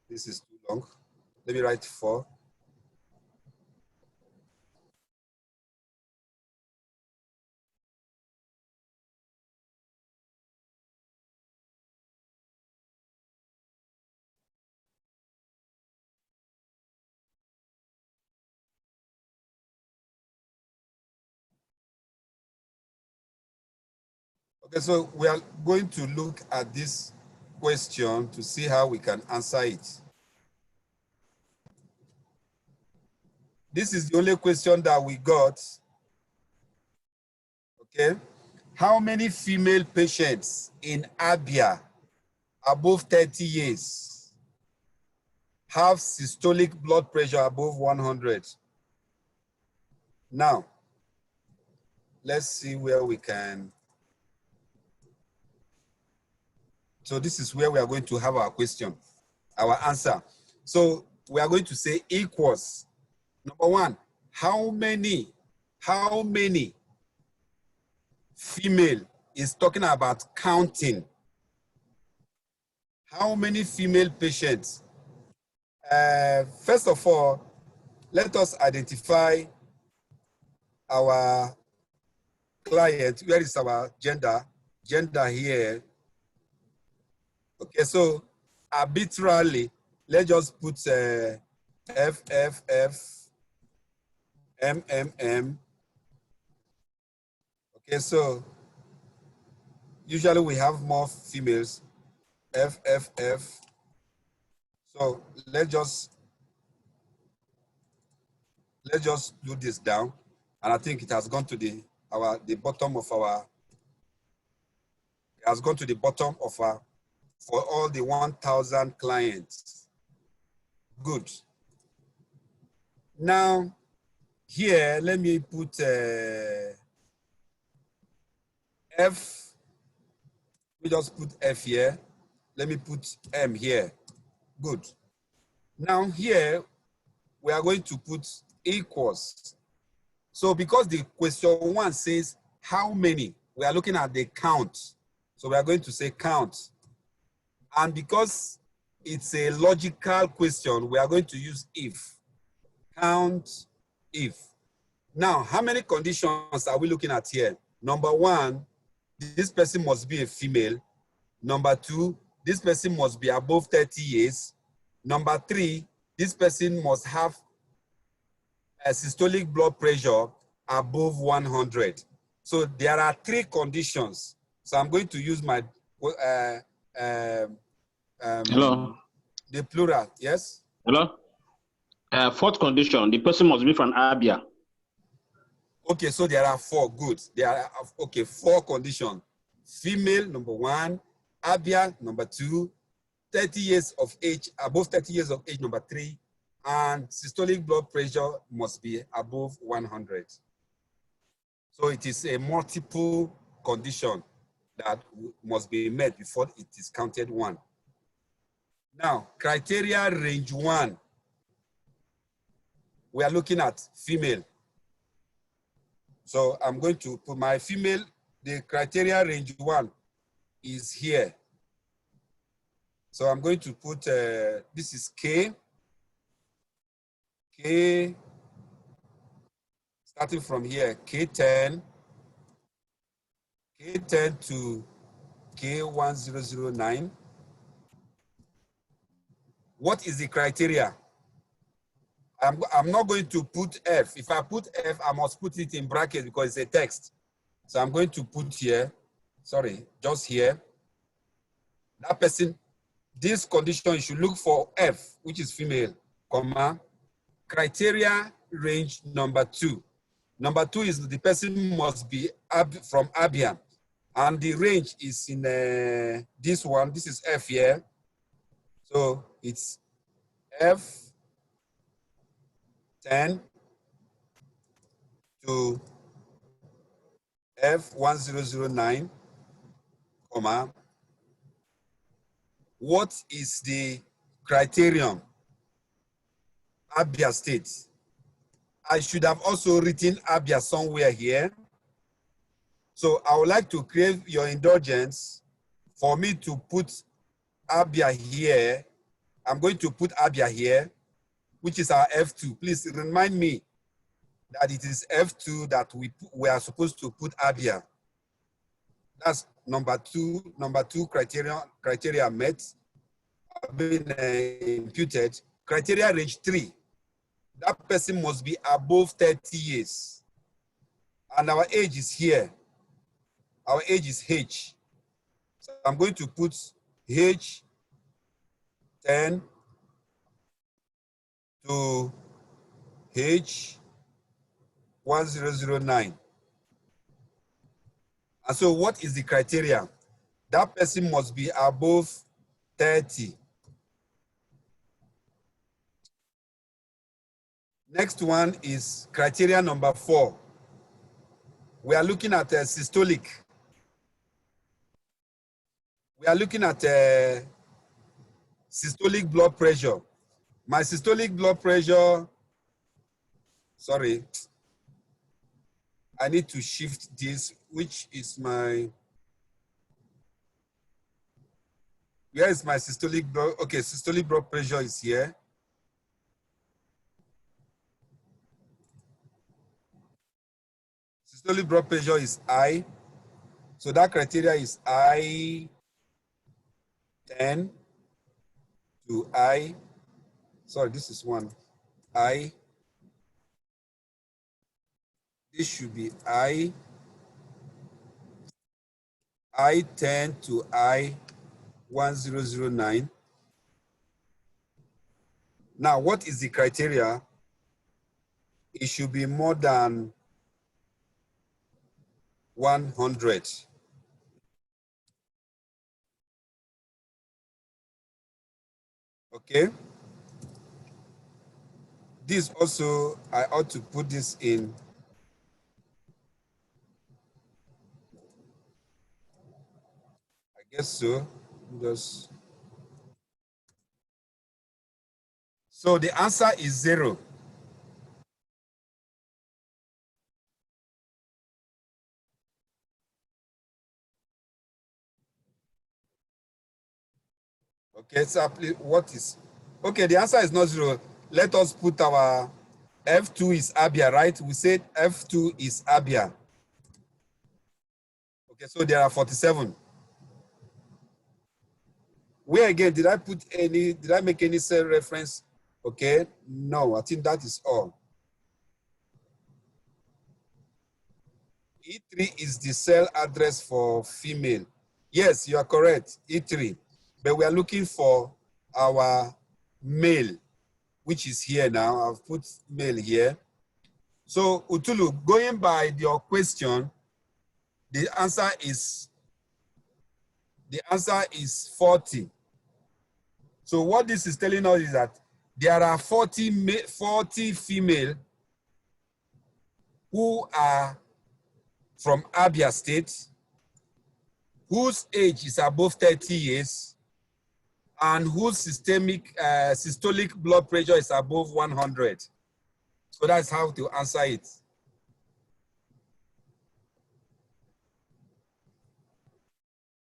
This is too long. Let me write 4. Okay, so we are going to look at this question to see how we can answer it. This is the only question that we got. Okay. How many female patients in Abia above 30 years have systolic blood pressure above 100? Now, let's see where we can. So this is where we are going to have our question, our answer. So we are going to say equals. Number one, how many female is talking about counting. How many female patients? First of all, let us identify our client. Where is our gender? Gender here. Okay, so arbitrarily, let's just put F, F, F, M, M, M. Okay, so usually we have more females. F, F, F. So let's just do this down, and I think it has gone to the bottom of our. It has gone to the bottom of our for all the 1,000 clients. Good. Now here, let me put F. We just put F here. Let me put M here. Good. Now here, we are going to put equals. So because the question one says how many, we are looking at the count. So we are going to say count. And because it's a logical question, we are going to use if. Count if. Now, how many conditions are we looking at here? Number one, this person must be a female. Number two, this person must be above 30 years. Number three, this person must have a systolic blood pressure above 100. So there are three conditions. So I'm going to use my Hello. the plural. Yes. Hello. Fourth condition: the person must be from Abia. Okay, so there are four. Good. There are okay 4 conditions. Female, number 1. Abia, number 2. 30 years of age, above 30 years of age, number 3. And systolic blood pressure must be above 100. So it is a multiple condition that must be met before it is counted 1. Now, criteria range 1. We are looking at female. So I'm going to put my female, the criteria range 1 is here. So I'm going to put, this is K, starting from here, K10 to K1009. What is the criteria? I'm not going to put F. If I put F, I must put it in brackets because it's a text. So I'm going to put here, sorry, just here. That person, this condition, you should look for F, which is female, comma, criteria range number 2. Number 2 is the person must be from Abia. And the range is in this one. This is F here. So it's F10 to F1009, comma. What is the criterion? Abia State. I should have also written Abia somewhere here. So I would like to crave your indulgence for me to put Abia here. I'm going to put Abia here, which is our F2. Please remind me that it is F2 that we are supposed to put Abia. That's number two criteria met, been imputed. Criteria range 3. That person must be above 30 years. And our age is here. our age is H. So I'm going to put H 10 to H 1009. And so what is the criteria? That person must be above 30. Next one is criteria number 4. We are looking at systolic. We are looking at systolic blood pressure. My systolic blood pressure, sorry, I need to shift this, which is my, where is my systolic blood? Okay, systolic blood pressure is here. Systolic blood pressure is I. So that criteria is I 10 to I, sorry, this is one. This should be I 10 to I 1009. Now, what is the criteria? It should be more than 100. Okay. This also, I ought to put this in. I guess so. Just. So the answer is 0. Okay, so what is, okay, the answer is not 0. Let us put our F2 is Abia, right? We said F2 is Abia. Okay, so there are 47. Where again, did I make any cell reference? Okay, no, I think that is all. E3 is the cell address for female. Yes, you are correct, E3. But we are looking for our male, which is here now. I've put male here. So Utulu, going by your question, the answer is 40. So what this is telling us is that there are 40 female who are from Abia State, whose age is above 30 years, and whose systolic blood pressure is above 100. So that's how to answer it.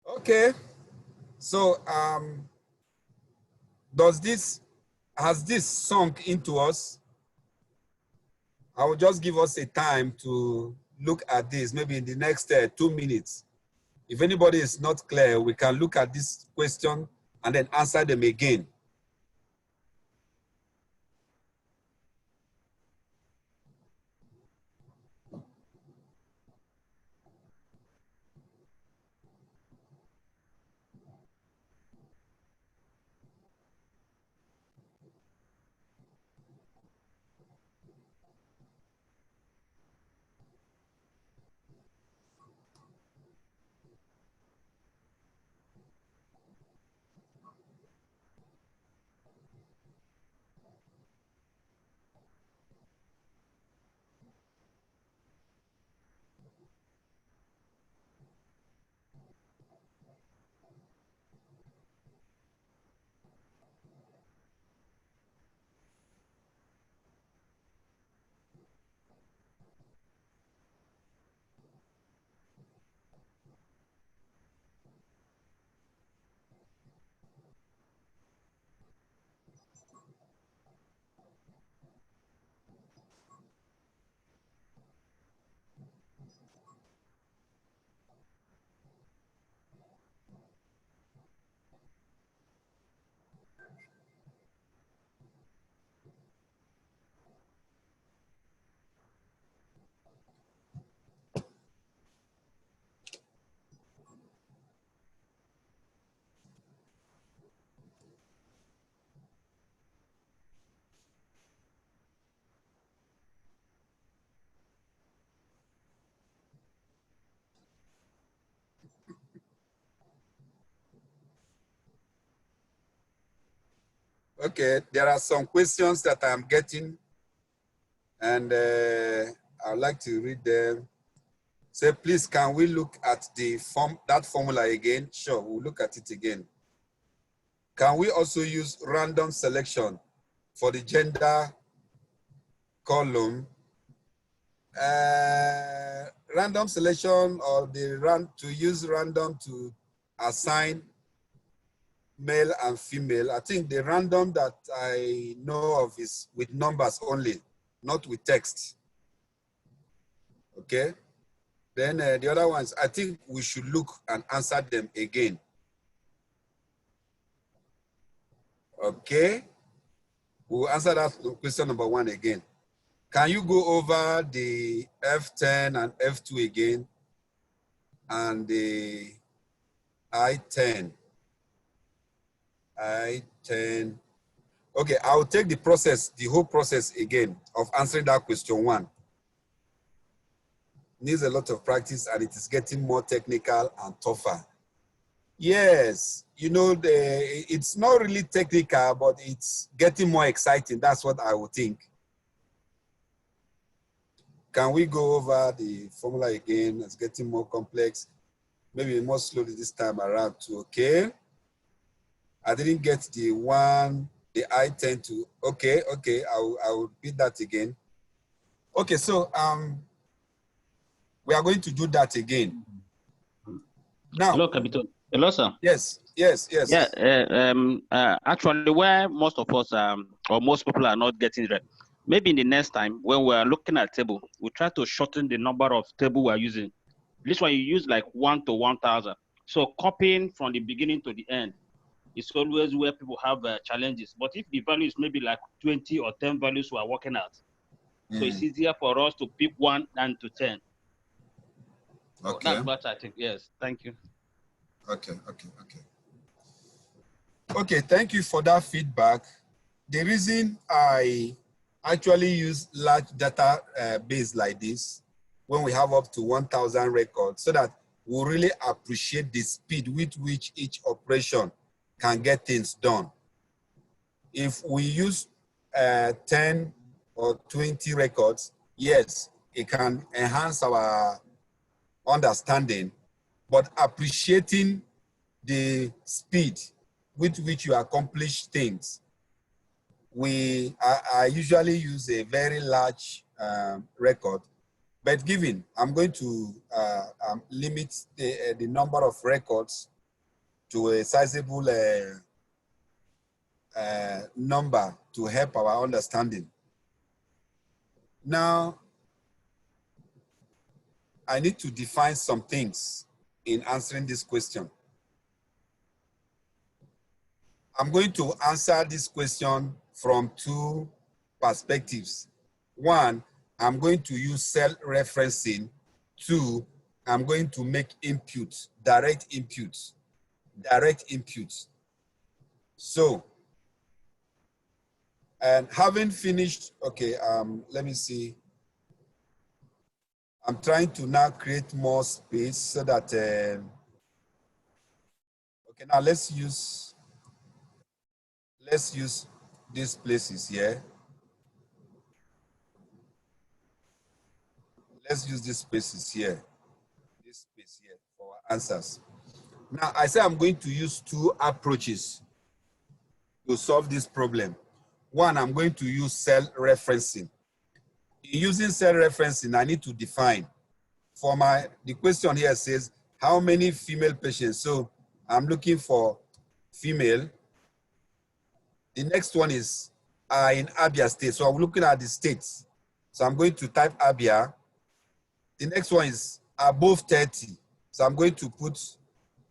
Okay. So has this sunk into us? I will just give us a time to look at this, maybe in the next 2 minutes. If anybody is not clear, we can look at this question and then answer them again. Okay, there are some questions that I'm getting, and I'd like to read them. Say, please, can we look at that formula again? Sure, we'll look at it again. Can we also use random selection for the gender column? Random selection, or to use random to assign male and female. I think the random that I know of is with numbers only, not with text. Okay. Then the other ones, I think we should look and answer them again. Okay. We'll answer that question number 1 again. Can you go over the F10 and F2 again and the I10? I10. Okay, I'll take the whole process again of answering that question 1. Needs a lot of practice, and it is getting more technical and tougher. Yes, you know, it's not really technical, but it's getting more exciting. That's what I would think. Can we go over the formula again? It's getting more complex. Maybe more slowly this time around too. Okay. I didn't get the I10 to. Okay, I will repeat that again. Okay, so we are going to do that again. Now. Hello, Captain. Hello, sir. Yes. Yeah. Actually, where most of us or most people are not getting it right, maybe in the next time when we are looking at table, we try to shorten the number of table we are using. This one you use like 1 to 1,000. So copying from the beginning to the end is always where people have challenges. But if the value is maybe like 20 or 10 values we are working at, so it's easier for us to pick 1 than to 10. So okay. that's what I think. Yes. Thank you. Okay. Okay, thank you for that feedback. The reason I actually use large data base like this, when we have up to 1,000 records, so that we really appreciate the speed with which each operation can get things done. If we use 10 or 20 records, yes, it can enhance our understanding, but appreciating the speed with which you accomplish things, I usually use a very large record, but given I'm going to limit the number of records to a sizable number to help our understanding. Now, I need to define some things in answering this question. I'm going to answer this question from 2 perspectives. 1, I'm going to use cell referencing. 2, I'm going to make inputs, direct inputs. So, and having finished, okay, let me see. I'm trying to now create more space so that, okay, now let's use these places here. Let's use these spaces here, this space here for our answers. Now, I say I'm going to use 2 approaches to solve this problem. 1, I'm going to use cell referencing. In using cell referencing, I need to define. The question here says, how many female patients? So I'm looking for female. The next one is in Abia State. So I'm looking at the states. So I'm going to type Abia. The next one is above 30. So I'm going to put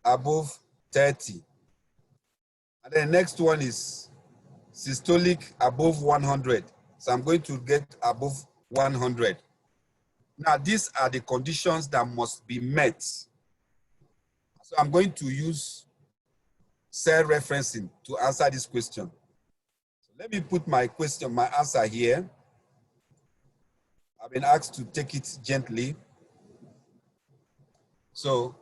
above 30. And then the next one is systolic above 100. So I'm going to get above 100. Now, these are the conditions that must be met. So I'm going to use cell referencing to answer this question. So let me put my answer here. I've been asked to take it gently. So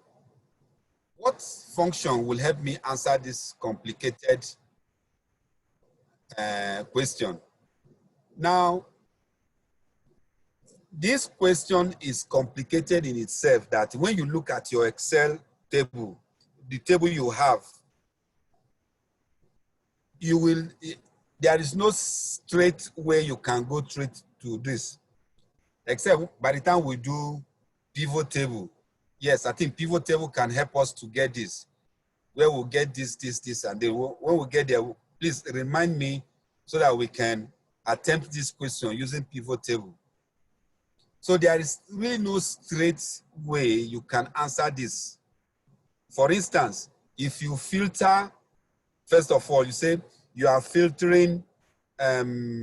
what function will help me answer this complicated question. Now, this question is complicated in itself, that when you look at your Excel table, the table you have, there is no straight way you can go straight to this, except by the time we do pivot table. Yes, I think pivot table can help us to get this, where we'll get this, and then when we get there, please remind me so that we can attempt this question using pivot table. So there is really no straight way you can answer this. For instance, if you filter, first of all, you say you are filtering Abia.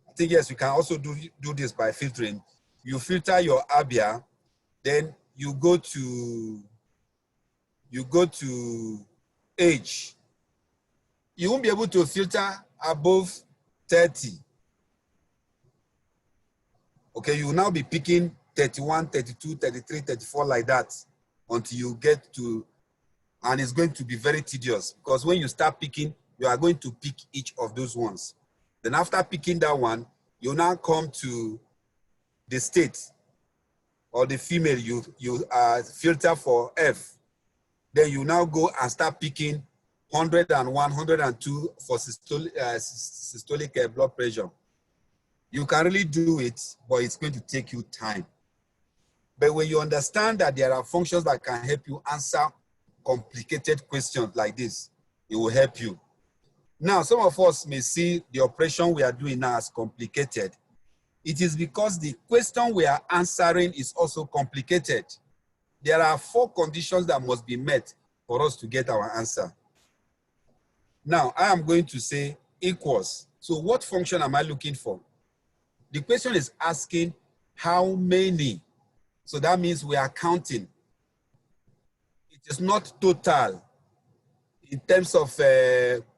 I think, yes, you can also do this by filtering. You filter your Abia, then you go to age. You won't be able to filter above 30. Okay, you will now be picking 31, 32, 33, 34 like that until you get to, and it's going to be very tedious, because when you start picking, you are going to pick each of those ones. Then after picking that one, you now come to the state or the female you filter for F. Then you now go and start picking 101, 102 for systolic blood pressure. You can really do it, but it's going to take you time. But when you understand that there are functions that can help you answer complicated questions like this, it will help you. Now, some of us may see the operation we are doing now as complicated. It is because the question we are answering is also complicated. There are 4 conditions that must be met for us to get our answer. Now, I am going to say equals. So what function am I looking for? The question is asking how many. So that means we are counting. It is not total in terms of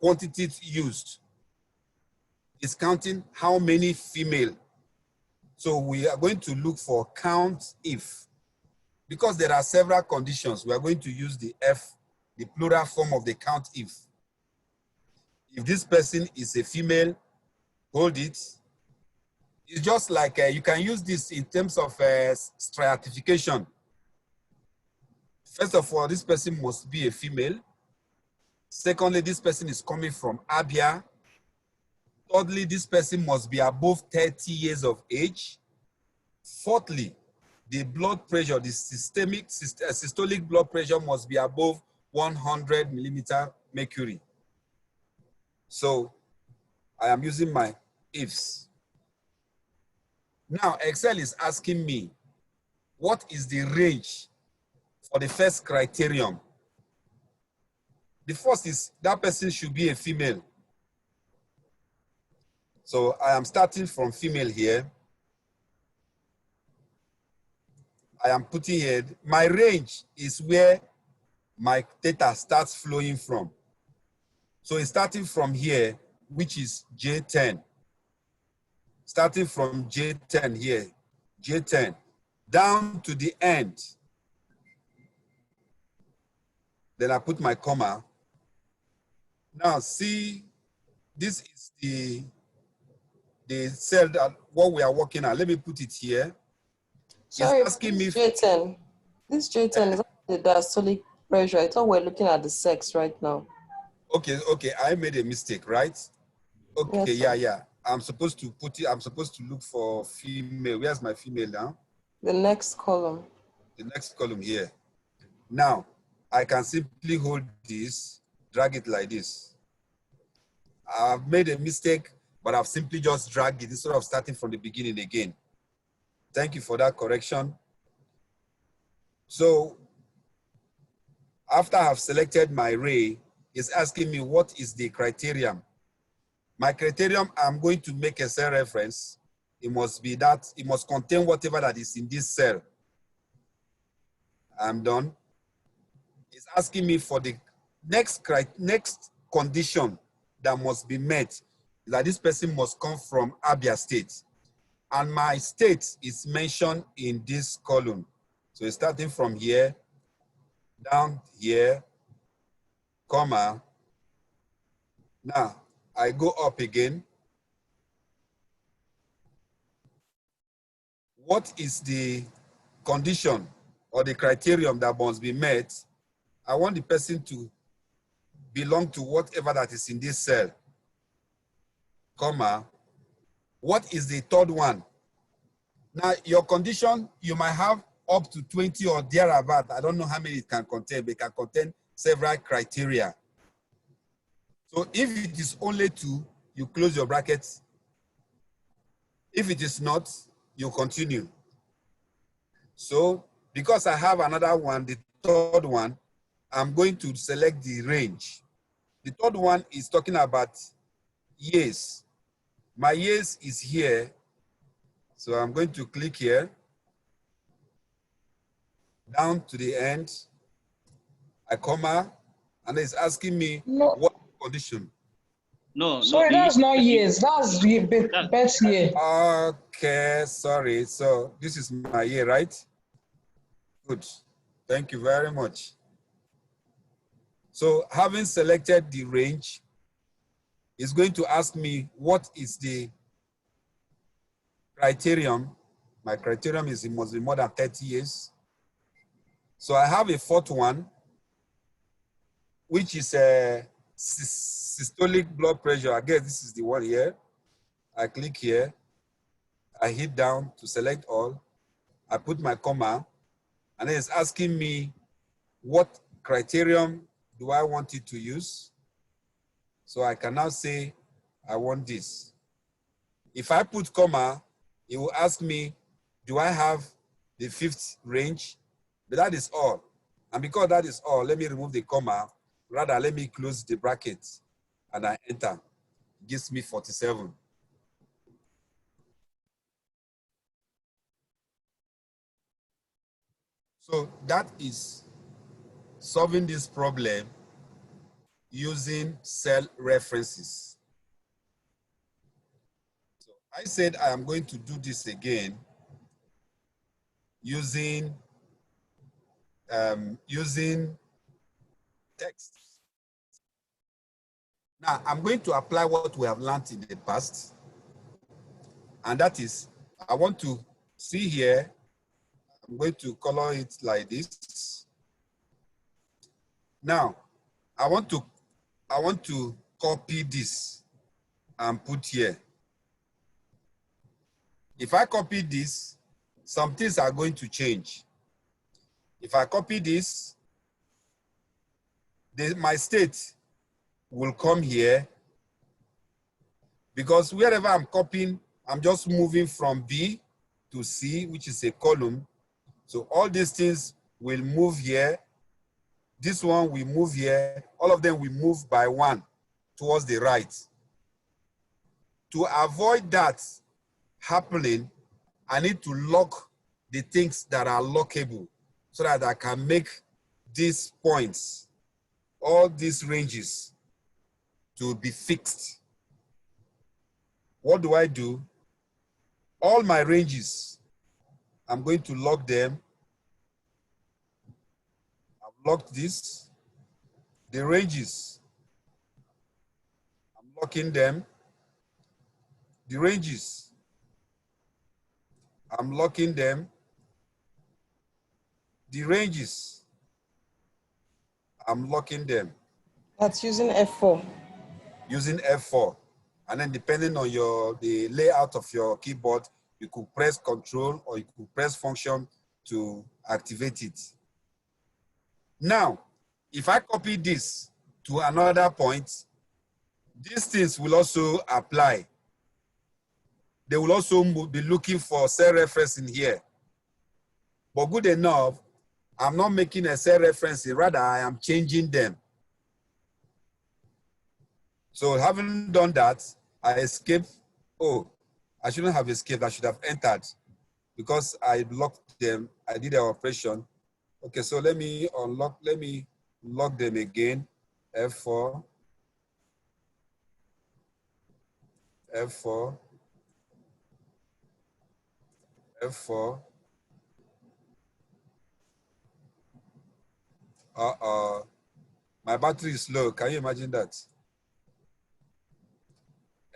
quantities used. It's counting how many female. So we are going to look for count if. Because there are several conditions, we are going to use the F, the plural form of the count if. If this person is a female, hold it. It's just like you can use this in terms of stratification. First of all, this person must be a female. Secondly, this person is coming from Abia. Thirdly, this person must be above 30 years of age. Fourthly, the blood pressure, the systolic blood pressure must be above 100 millimeter mercury. So I am using my ifs. Now, Excel is asking me, what is the range for the first criterion? The first is that person should be a female. So I am starting from female here. I am putting here, my range is where my data starts flowing from. So it's starting from here, which is J10. Starting from J10 here, J10, down to the end. Then I put my comma. Now see, this is the cell that what we are working on. Let me put it here. Sorry, it's asking me J10. This J10 is the diastolic pressure. I thought we're looking at the sex right now. Okay, I made a mistake, right? Okay, yes, yeah. I'm supposed to put it, I'm supposed to look for female. Where's my female now? The next column. The next column here. Now, I can simply hold this, drag it like this. I've made a mistake, but I've simply just dragged it instead of starting from the beginning again. Thank you for that correction. So, after I've selected my ray, it's asking me what is the criterion. My criterion, I'm going to make a cell reference. It must be that, it must contain whatever that is in this cell. I'm done. It's asking me for the next condition that must be met, that this person must come from Abia State. And my state is mentioned in this column. So it's starting from here, down here, comma, Now, I go up again. What is the condition or the criterion that must be met? I want the person to belong to whatever that is in this cell, comma. What is the third one? Now, your condition, you might have up to 20 or thereabout. I don't know how many it can contain, but it can contain several criteria. So if it is only 2, you close your brackets. If it is not, you continue. So because I have another one, the third one, I'm going to select the range. The third one is talking about years. My years is here. So I'm going to click here, down to the end, I comma, and it's asking me what condition. No, sorry, that's not years. That's the best year. Okay, sorry. So this is my year, right? Good. Thank you very much. So having selected the range, it's going to ask me what is the criterion. My criterion is it must be more than 30 years. So I have a fourth one, which is a systolic blood pressure. I guess this is the one here. I click here. I hit down to select all. I put my comma, and then it's asking me what criterion do I want it to use. So I can now say, I want this. If I put comma, it will ask me, do I have the 5th range? But that is all. And because that is all, let me remove the comma. Rather, let me close the bracket and I enter. It gives me 47. So that is solving this problem using cell references. So I said I am going to do this again using text. Now I'm going to apply what we have learned in the past, and that is I want to see here. I'm going to color it like this. Now I want to copy this and put here. If I copy this, some things are going to change. If I copy this, my state will come here, because wherever I'm copying, I'm just moving from B to C, which is a column. So all these things will move here. This one will move here. All of them will move by 1 towards the right. To avoid that happening, I need to lock the things that are lockable so that I can make these points, all these ranges, to be fixed. What do I do? All my ranges, I'm going to lock them. I've locked this. The ranges, I'm locking them. The ranges, I'm locking them. The ranges, I'm locking them. That's using F4. Using F4. And then depending on the layout of your keyboard, you could press Control or you could press Function to activate it. Now, if I copy this to another point, these things will also apply. They will also be looking for cell reference in here. But good enough, I'm not making a cell reference, rather I am changing them. So having done that, I escaped. Oh, I shouldn't have escaped, I should have entered, because I blocked them, I did the operation. Okay, so let me lock them again. F4, F4, F4. My battery is low. Can you imagine that?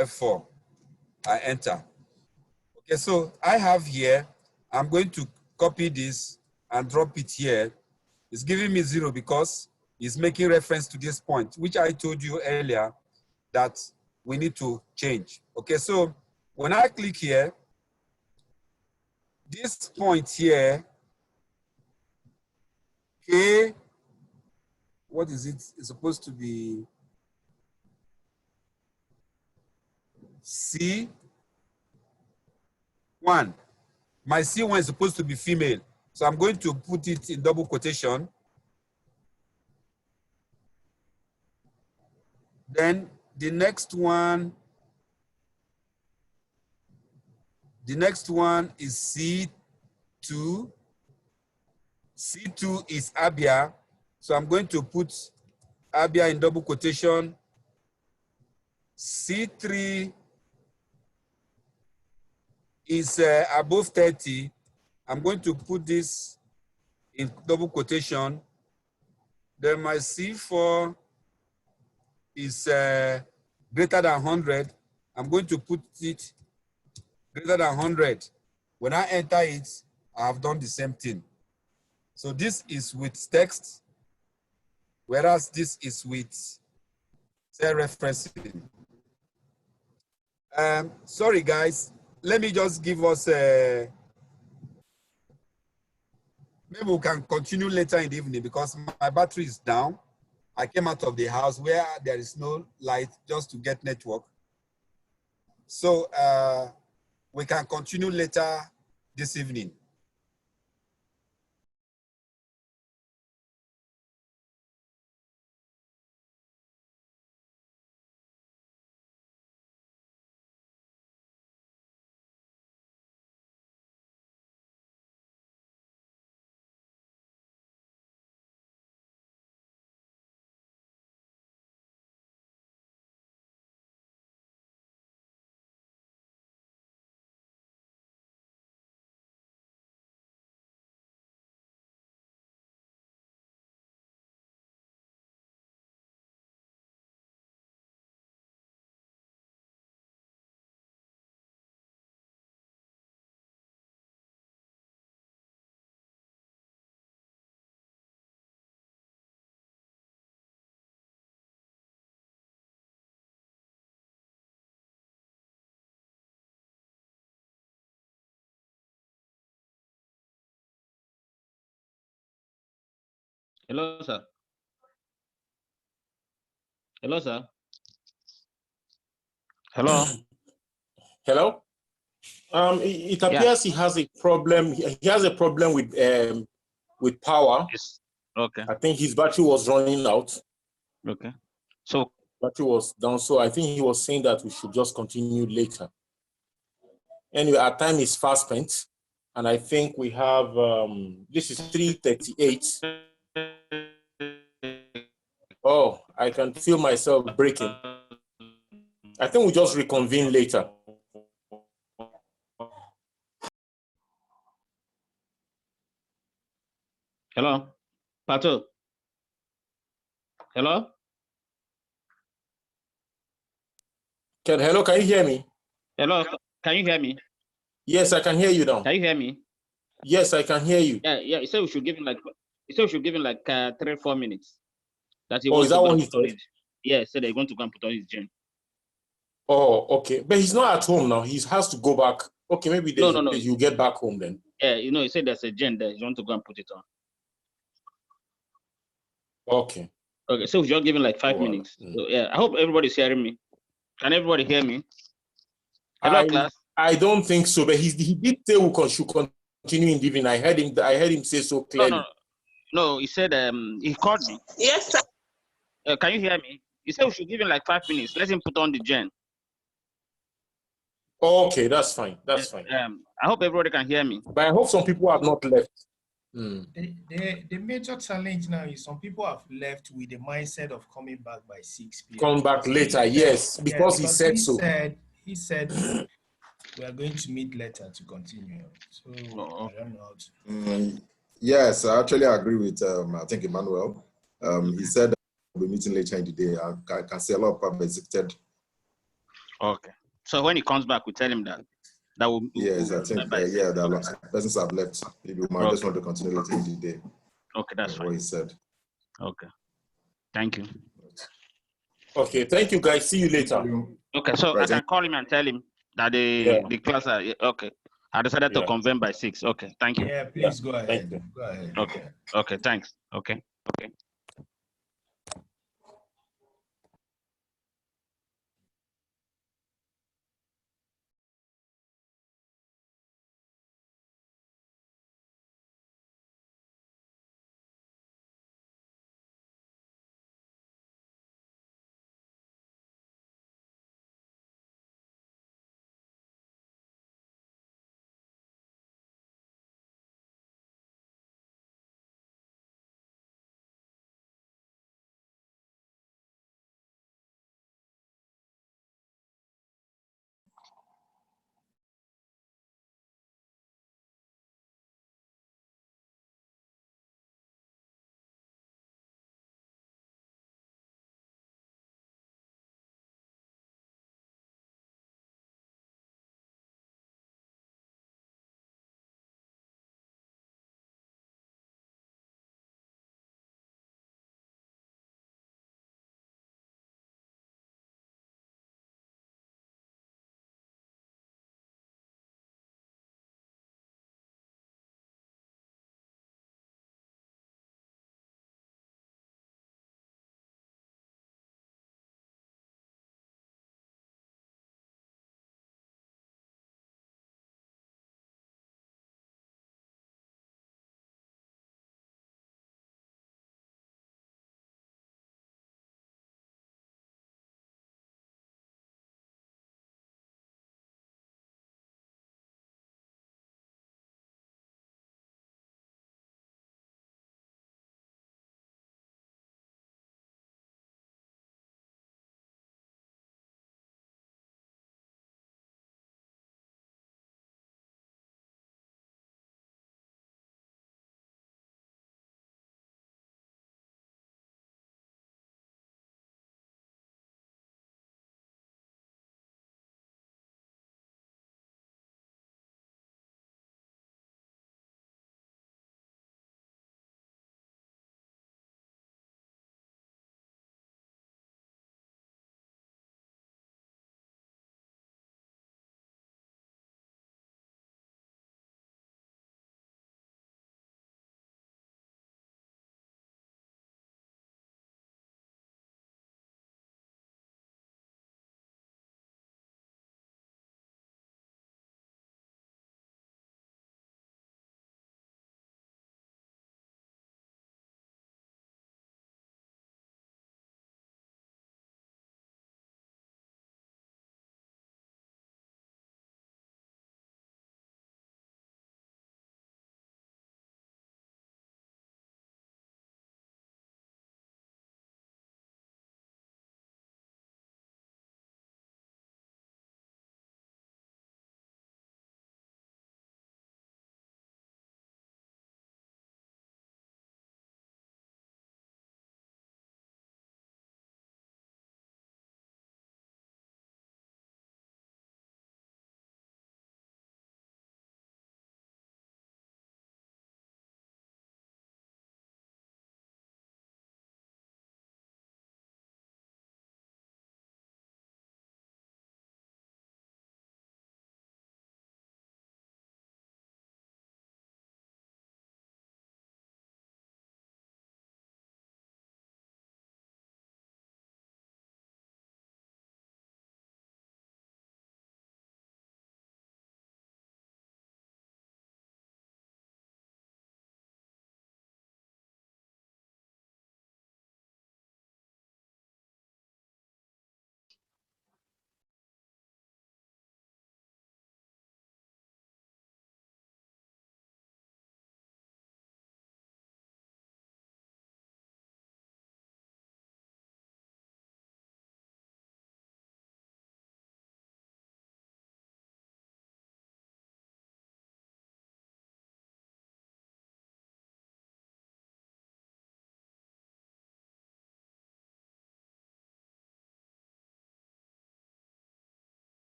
F4. I enter. Okay, so I have here, I'm going to copy this and drop it here. It's giving me 0 because it's making reference to this point, which I told you earlier that we need to change. Okay, so when I click here, this point here, K, what is it? It's supposed to be C1. My C1 is supposed to be female. So I'm going to put it in double quotation. Then the next one is C2. C2 is Abia. So I'm going to put Abia in double quotation. C3 is above 30. I'm going to put this in double quotation. Then my C4 is greater than 100. I'm going to put it greater than 100. When I enter it, I have done the same thing. So this is with text, whereas this is with cell referencing. Sorry, guys. Let me just give us a... Maybe we can continue later in the evening because my battery is down. I came out of the house where there is no light just to get network. So we can continue later this evening. Hello, sir. Hello, sir. Hello. Hello. It appears he has a problem. He has a problem with power. Yes. Okay. I think his battery was running out. Okay. So battery was down. So I think he was saying that we should just continue later. Anyway, our time is fast spent, and I think we have this is 3:38. Oh, I can feel myself breaking. I think we'll just reconvene later. hello, Pato. Hello. Hello, can you hear me? Hello. Can you hear me? Yes, I can hear you now. Can you hear me? Yes, I can hear you. Yeah. You said we should give him like. You said we should give him like 3-4 minutes. That he is that what he said? Yeah, so they're going to go and put on his gen. Oh, okay. But he's not at home now. He has to go back. Okay, maybe No. you get back home then. Yeah, he said there's a gen there. You want to go and put it on. Okay. Okay, so we're just giving like 5 minutes. So, yeah, I hope everybody's hearing me. Can everybody hear me? Hello, class. I don't think so, but he did say we should continue in the evening. I heard him say so clearly. No, he said he called me. Yes, sir. Can you hear me? He said we should give him like 5 minutes. Let him put on the gen. Okay, that's fine. That's fine. I hope everybody can hear me. But I hope some people have not left. The major challenge now is some people have left with the mindset of coming back by 6 p.m. Come back later, yes, because he said so. He said we are going to meet later to continue. So I don't know how to. Yes, I actually agree with I think Emmanuel. He said we'll be meeting later in the day. I can see a lot of people visited Okay. So when he comes back, we tell him that will. Yes, I think yeah, there are lots of persons have left. Maybe we might just want to continue later in the day. Okay, that's fine. What he said. Okay. Thank you. Okay, thank you guys. See you later. Okay, so I can call him and tell him that the class are okay. I decided to convene by 6. Okay, thank you. Yeah, please go ahead. Go ahead. Okay. Okay, thanks. Okay. Okay.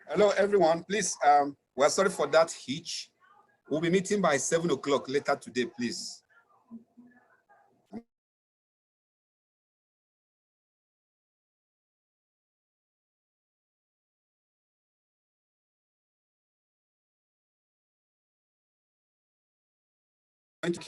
Hello, everyone. Please, we're sorry for that hitch. We'll be meeting by 7 o'clock later today, please. Thank you.